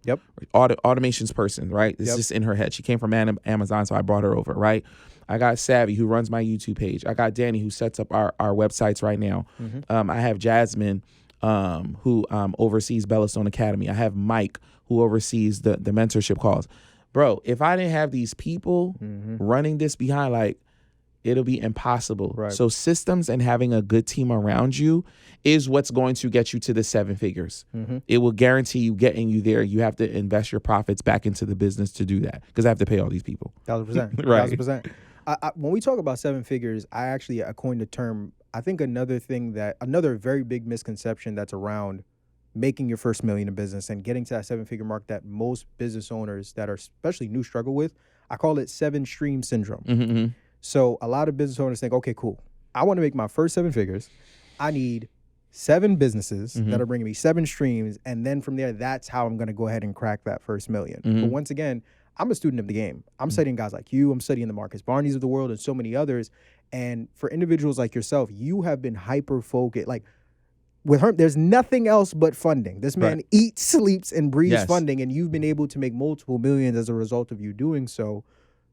Automations person, right? This is just in her head. She came from Amazon, so I brought her over, right? I got Savvy, who runs my YouTube page. I got Danny, who sets up our websites right now. I have Jasmine, who oversees Bellastone Academy. I have Mike, who oversees the mentorship calls. Bro, if I didn't have these people running this behind, like, it'll be impossible. Right. So systems and having a good team around you is what's going to get you to the 7 figures. It will guarantee you getting you there. You have to invest your profits back into the business to do that because I have to pay all these people. 1000%. Right. 1000%. When we talk about 7 figures, I coined a term. I think another very big misconception that's around making your first million in business and getting to that 7-figure mark that most business owners that are especially new struggle with, I call it 7 stream syndrome. So a lot of business owners think, okay, cool. I want to make my first 7 figures. I need 7 businesses that are bringing me 7 streams. And then from there, that's how I'm going to go ahead and crack that first million. But once again, I'm a student of the game. I'm studying guys like you. I'm studying the Marcus Barneys of the world and so many others. And for individuals like yourself, you have been hyper-focused. Like with Herman, there's nothing else but funding. This man eats, sleeps, and breathes funding. And you've been able to make multiple millions as a result of you doing so.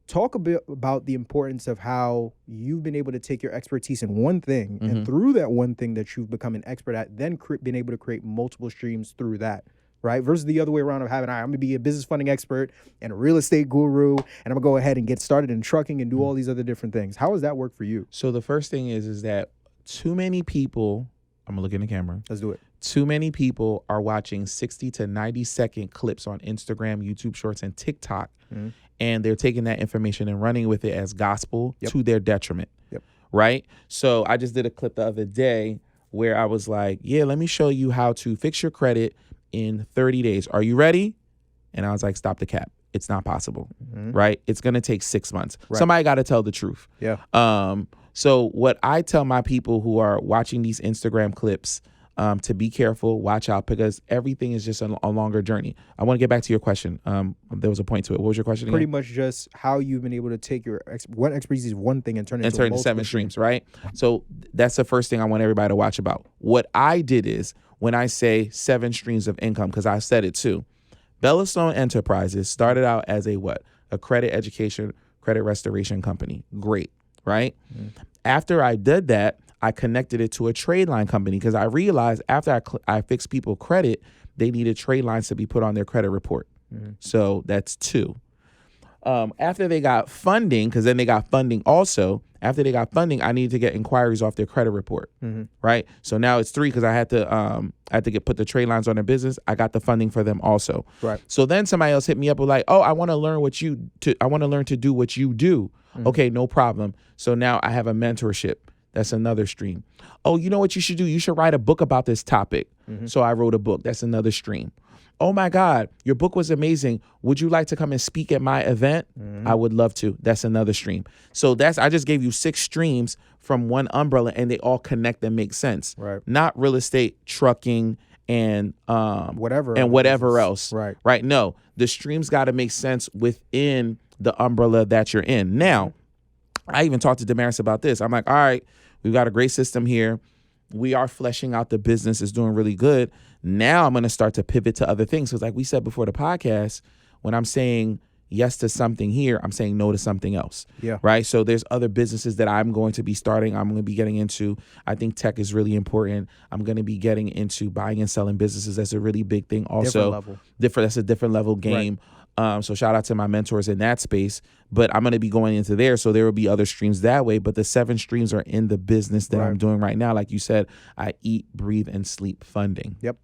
Talk a bit about the importance of how you've been able to take your expertise in one thing and through that one thing that you've become an expert at, then been able to create multiple streams through that, right? Versus the other way around of having, I'm going to be a business funding expert and a real estate guru, and I'm going to go ahead and get started in trucking and do all these other different things. How does that work for you? So the first thing is that too many people, I'm going to look in the camera. Let's do it. Too many people are watching 60 to 90 second clips on Instagram, YouTube Shorts, and TikTok. And they're taking that information and running with it as gospel to their detriment, right? So I just did a clip the other day where I was like, yeah, let me show you how to fix your credit in 30 days. Are you ready? And I was like, stop the cap. It's not possible, right? It's going to take 6 months. Right. Somebody got to tell the truth. So what I tell my people who are watching these Instagram clips, to be careful, watch out, because everything is just a longer journey. I want to get back to your question. There was a point to it. What was your question again? Pretty much just how you've been able to take your one expertise, one thing, and turn it into 7 streams, right? So that's the first thing I want everybody to watch about. What I did is, when I say 7 streams of income, because I said it too, Bellastone Enterprises started out as a credit education, credit restoration company. Great, right? After I did that, I connected it to a trade line company because I realized after I fixed people credit, they needed trade lines to be put on their credit report. So that's 2. After they got funding, because then they got funding also. After they got funding, I needed to get inquiries off their credit report, right? So now it's 3 because I had to put the trade lines on their business. I got the funding for them also. Right. So then somebody else hit me up with like, oh, I want to learn I want to learn to do what you do. Okay, no problem. So now I have a mentorship. That's another stream. Oh, you know what you should do? You should write a book about this topic. So I wrote a book. That's another stream. Oh my God, your book was amazing. Would you like to come and speak at my event? I would love to. That's another stream. So I just gave you 6 streams from one umbrella, and they all connect and make sense. Right. Not real estate, trucking, and whatever else. Right. Right. No, the streams got to make sense within the umbrella that you're in. Now, I even talked to Damaris about this. I'm like, all right, we've got a great system here. We are fleshing out the business. It's doing really good. Now I'm going to start to pivot to other things. Because like we said before the podcast, when I'm saying yes to something here, I'm saying no to something else. Yeah. Right. So there's other businesses that I'm going to be starting. I'm going to be getting into. I think tech is really important. I'm going to be getting into buying and selling businesses. That's a really big thing. Also, that's a different level game. Right. So shout out to my mentors in that space. But I'm going to be going into there. So there will be other streams that way. But the 7 streams are in the business that I'm doing right now. Like you said, I eat, breathe, and sleep funding. Yep.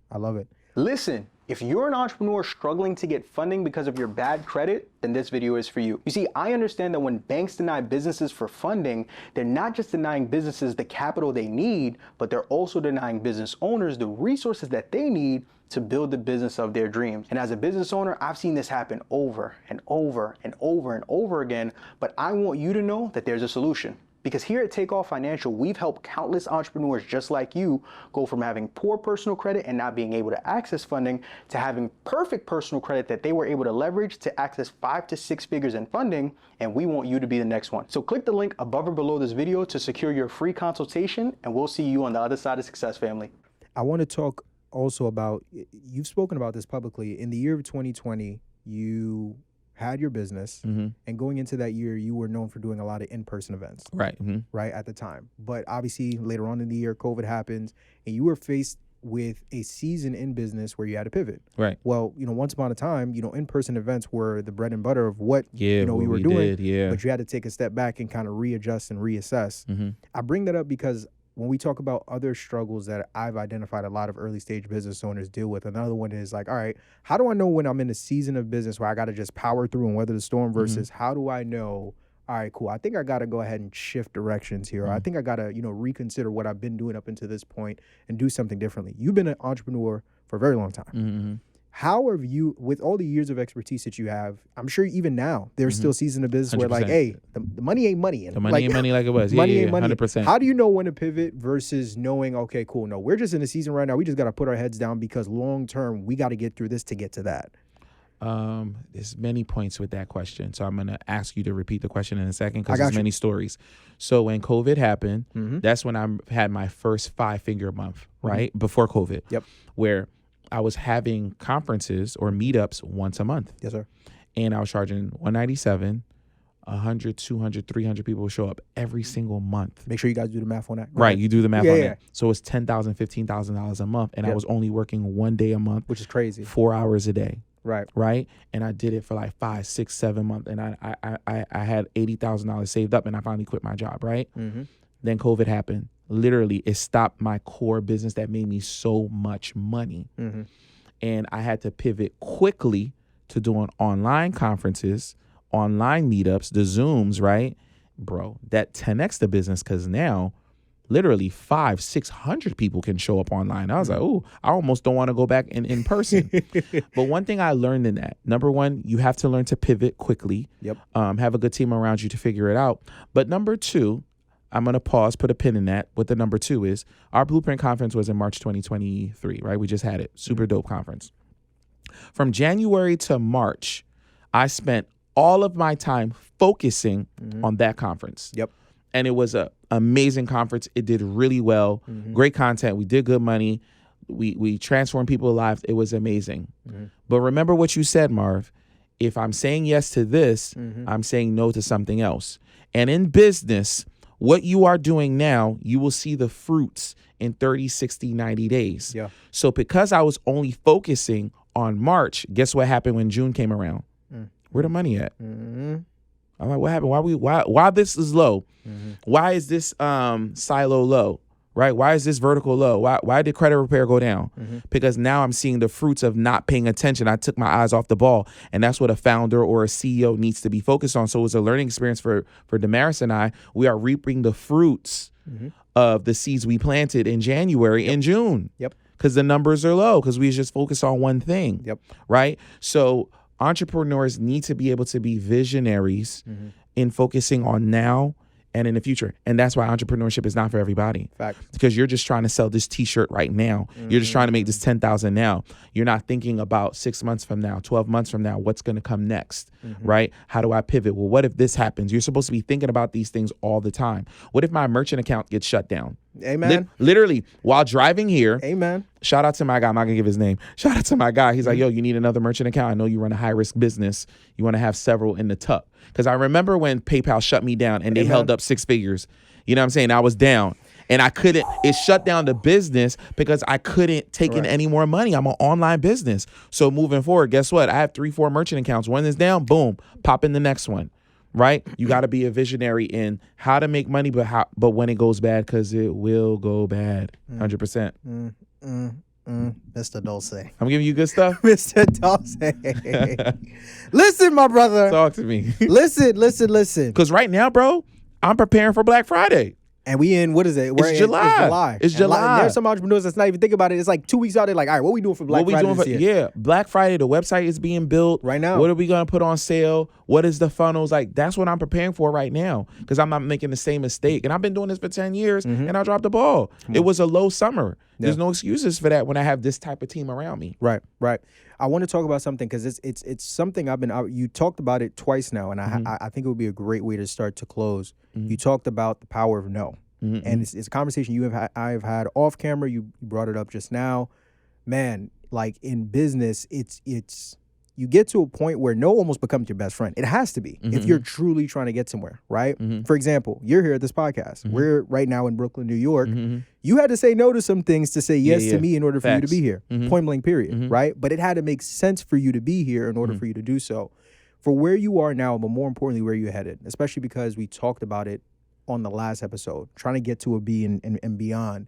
I love it. Listen, if you're an entrepreneur struggling to get funding because of your bad credit, then this video is for you. You see, I understand that when banks deny businesses for funding, they're not just denying businesses the capital they need, but they're also denying business owners the resources that they need to build the business of their dreams. And as a business owner, I've seen this happen over and over and over and over again, but I want you to know that there's a solution. Because here at Takeoff Financial, we've helped countless entrepreneurs just like you go from having poor personal credit and not being able to access funding to having perfect personal credit that they were able to leverage to access 5 to 6 figures in funding, and we want you to be the next one. So click the link above or below this video to secure your free consultation, and we'll see you on the other side of success, family. I want to talk also about, you've spoken about this publicly. In the year of 2020, you had your business, and going into that year, you were known for doing a lot of in-person events. Right. Right, at the time. But obviously, later on in the year, COVID happens, and you were faced with a season in business where you had to pivot. Right. Well, once upon a time, in-person events were the bread and butter of what, we were we doing. did, But you had to take a step back and kind of readjust and reassess. I bring that up because when we talk about other struggles that I've identified a lot of early stage business owners deal with, another one is like, all right, how do I know when I'm in a season of business where I got to just power through and weather the storm versus how do I know, all right, cool, I think I got to go ahead and shift directions here. Or I think I got to, reconsider what I've been doing up until this point and do something differently. You've been an entrepreneur for a very long time. How have you, with all the years of expertise that you have, I'm sure even now, there's still seasons of business 100%. Where like, hey, the money ain't money. And the money ain't money like it was. Money ain't money. 100%. How do you know when to pivot versus knowing, okay, cool, no, we're just in a season right now. We just got to put our heads down because long term, we got to get through this to get to that. There's many points with that question. So I'm going to ask you to repeat the question in a second because there's many stories. So when COVID happened, that's when I had my first 5-figure month, right? Before COVID. Yep. Where I was having conferences or meetups once a month. Yes, sir. And I was charging $197, 100, 200, 300 people would show up every single month. Make sure you guys do the math on that. Right. You do the math on that. So it's $10,000, $15,000 a month. And I was only working 1 day a month. Which is crazy. 4 hours a day. Right. Right. And I did it for like 5, 6, 7 months. And I had $80,000 saved up and I finally quit my job. Right. Then COVID happened. Literally, it stopped my core business that made me so much money. And I had to pivot quickly to doing online conferences, online meetups, the Zooms, right? Bro, that 10x the business because now literally 500, 600 people can show up online. I was like, oh, I almost don't want to go back in person. But one thing I learned in that, number one, you have to learn to pivot quickly. Yep. Have a good team around you to figure it out. But number two, I'm going to pause, put a pin in that. What the number 2 is, our Blueprint conference was in March 2023, right? We just had it. Super dope conference. From January to March, I spent all of my time focusing on that conference. Yep. And it was an amazing conference. It did really well. Great content. We did good money. We transformed people's lives. It was amazing. But remember what you said, Marv. If I'm saying yes to this, I'm saying no to something else. And in business, what you are doing now, you will see the fruits in 30, 60, 90 days. Yeah. So because I was only focusing on March, guess what happened when June came around? Where the money at? Mm-hmm. I'm like, what happened? Why this is low? Mm-hmm. Why is this silo low? Right? Why is this vertical low? Why did credit repair go down? Mm-hmm. Because now I'm seeing the fruits of not paying attention. I took my eyes off the ball. And that's what a founder or a CEO needs to be focused on. So it's a learning experience for Damaris and I. We are reaping the fruits of the seeds we planted in January and June. Yep. Because the numbers are low because we just focus on one thing. Yep. Right? So entrepreneurs need to be able to be visionaries in focusing on now and in the future. And that's why entrepreneurship is not for everybody. Fact. Because you're just trying to sell this t-shirt right now. You're just trying to make this 10,000 now. You're not thinking about 6 months from now, 12 months from now, what's going to come next, right? How do I pivot? Well, what if this happens? You're supposed to be thinking about these things all the time. What if my merchant account gets shut down? Amen. Literally, while driving here, Amen. shout out to my guy. I'm not going to give his name. Shout out to my guy. He's like, yo, you need another merchant account. I know you run a high-risk business. You want to have several in the tuck. Because I remember when PayPal shut me down and they held up 6 figures. You know what I'm saying? I was down. And I couldn't, it shut down the business because I couldn't take in any more money. I'm an online business. So moving forward, guess what? I have 3-4 merchant accounts. One is down, boom, pop in the next one. Right? You got to be a visionary in how to make money, but when it goes bad, because it will go bad. 100%. Mr. Dulce. I'm giving you good stuff. Mr. Dulce. Listen, my brother. Talk to me. Listen. Because right now, bro, I'm preparing for Black Friday. And we in, what is it? It's July. It's July. There's some entrepreneurs that's not even thinking about it. It's like 2 weeks out. They're like, all right, what we doing for Black Friday this year? Yeah, Black Friday, the website is being built. Right now. What are we going to put on sale? What is the funnels? Like, that's what I'm preparing for right now because I'm not making the same mistake. And I've been doing this for 10 years and I dropped the ball. It was a low summer. There's no excuses for that when I have this type of team around me. Right. I want to talk about something because it's something you talked about it twice now, and I think it would be a great way to start to close. You talked about the power of no. And it's a conversation I've had off camera. You brought it up just now. Man, like in business, it's you get to a point where no almost becomes your best friend. It has to be if you're truly trying to get somewhere, right? For example, you're here at this podcast. We're right now in Brooklyn, New York. You had to say no to some things to say yes to me in order for you to be here. Point blank, period, right? But it had to make sense for you to be here in order for you to do so. For where you are now, but more importantly, where you're headed, especially because we talked about it on the last episode, trying to get to a B and beyond.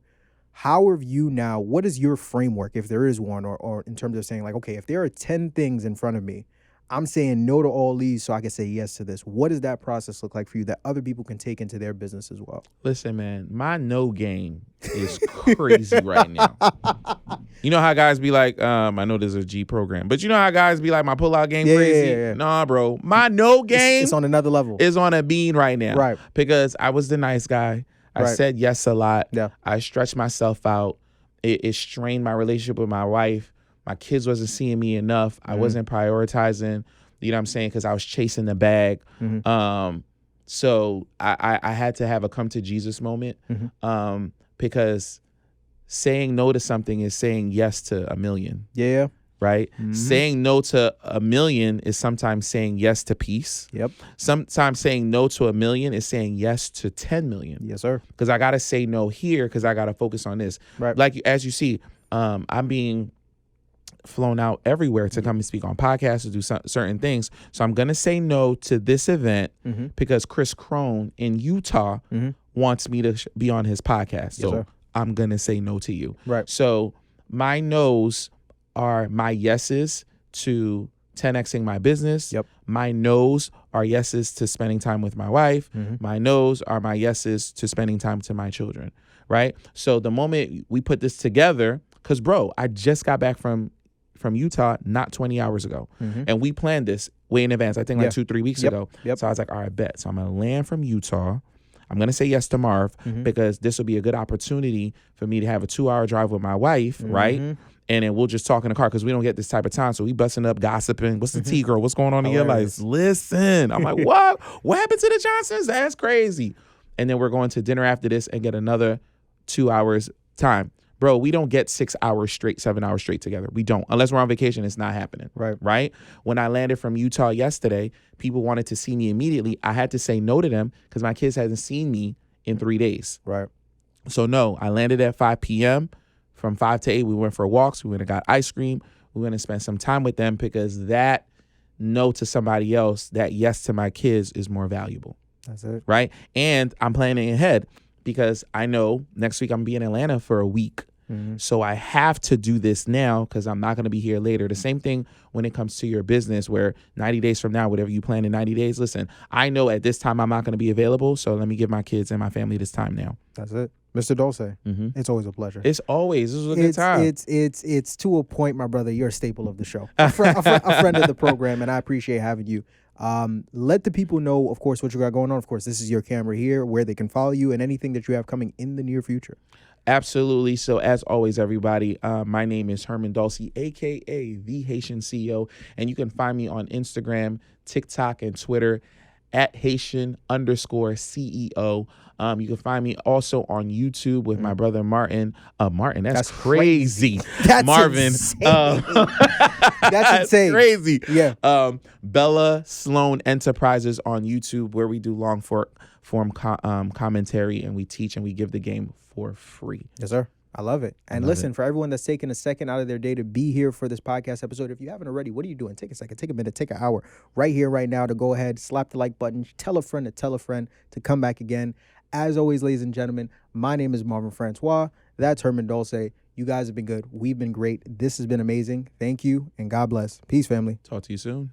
How have you now, what is your framework, if there is one, or in terms of saying like, okay, if there are 10 things in front of me, I'm saying no to all these so I can say yes to this. What does that process look like for you that other people can take into their business as well? Listen, man, my no game is crazy right now. You know how guys be like, I know there's a G program, but you know how guys be like, my pullout game crazy? Yeah. Nah, bro. My no game it's on another level. Is on a bean right now. Right. Because I was the nice guy. I said yes a lot. Yeah. I stretched myself out. It strained my relationship with my wife. My kids wasn't seeing me enough. I wasn't prioritizing, you know what I'm saying, because I was chasing the bag. So I had to have a come to Jesus moment because saying no to something is saying yes to a million. Yeah. Right? Saying no to a million is sometimes saying yes to peace. Yep. Sometimes saying no to a million is saying yes to 10 million. Yes, sir. Because I got to say no here because I got to focus on this. Right. Like, as you see, I'm being flown out everywhere to come and speak on podcasts, to do certain things. So I'm going to say no to this event because Chris Crone in Utah wants me to be on his podcast. So sir. I'm going to say no to you. Right. So my no's are my yeses to 10xing my business. Yep. My no's are yeses to spending time with my wife. My no's are my yeses to spending time to my children. Right. So the moment we put this together, because bro, I just got back from Utah not 20 hours ago. And we planned this way in advance. I think like 2-3 weeks ago. Yep. So I was like, all right, bet. So I'm going to land from Utah. I'm going to say yes to Marv because this will be a good opportunity for me to have a 2-hour drive with my wife. Right. And then we'll just talk in the car because we don't get this type of time. So we busting up, gossiping. What's the tea, girl? What's going on in your life? Listen. I'm like, what? What happened to the Johnsons? That's crazy. And then we're going to dinner after this and get another 2 hours time. Bro, we don't get 6 hours straight, 7 hours straight together. We don't. Unless we're on vacation, it's not happening. Right? When I landed from Utah yesterday, people wanted to see me immediately. I had to say no to them because my kids hadn't seen me in 3 days. Right. So no, I landed at 5 p.m. From 5 to 8, we went for walks. We went and got ice cream. We went and spent some time with them because that no to somebody else that yes to my kids is more valuable. That's it. Right. And I'm planning ahead because I know next week I'm going to be in Atlanta for a week. So I have to do this now because I'm not going to be here later. The same thing when it comes to your business, where 90 days from now, whatever you plan in 90 days, listen, I know at this time I'm not going to be available. So let me give my kids and my family this time now. That's it. Mr. Dulce, it's always a pleasure. This is a good time. It's to a point, my brother. You're a staple of the show, a friend of the program, and I appreciate having you. Let the people know, of course, what you got going on. Of course, this is your camera here, where they can follow you, and anything that you have coming in the near future. Absolutely. So as always, everybody, my name is Herman Dulce, a.k.a. The Haitian CEO. And you can find me on Instagram, TikTok, and Twitter at Haitian_CEO. You can find me also on YouTube with my brother Martin. Martin, that's crazy. That's Marvin. insane. That's insane. Crazy. Yeah. Bella Sloan Enterprises on YouTube, where we do long form commentary, and we teach and we give the game for free. Yes, sir. I love it. And listen, for everyone that's taking a second out of their day to be here for this podcast episode, if you haven't already, what are you doing? Take a second, take a minute, take an hour right here, right now to go ahead, slap the like button, tell a friend to come back again. As always, ladies and gentlemen, my name is Marvin Francois. That's Herman Dulce. You guys have been good. We've been great. This has been amazing. Thank you, and God bless. Peace, family. Talk to you soon.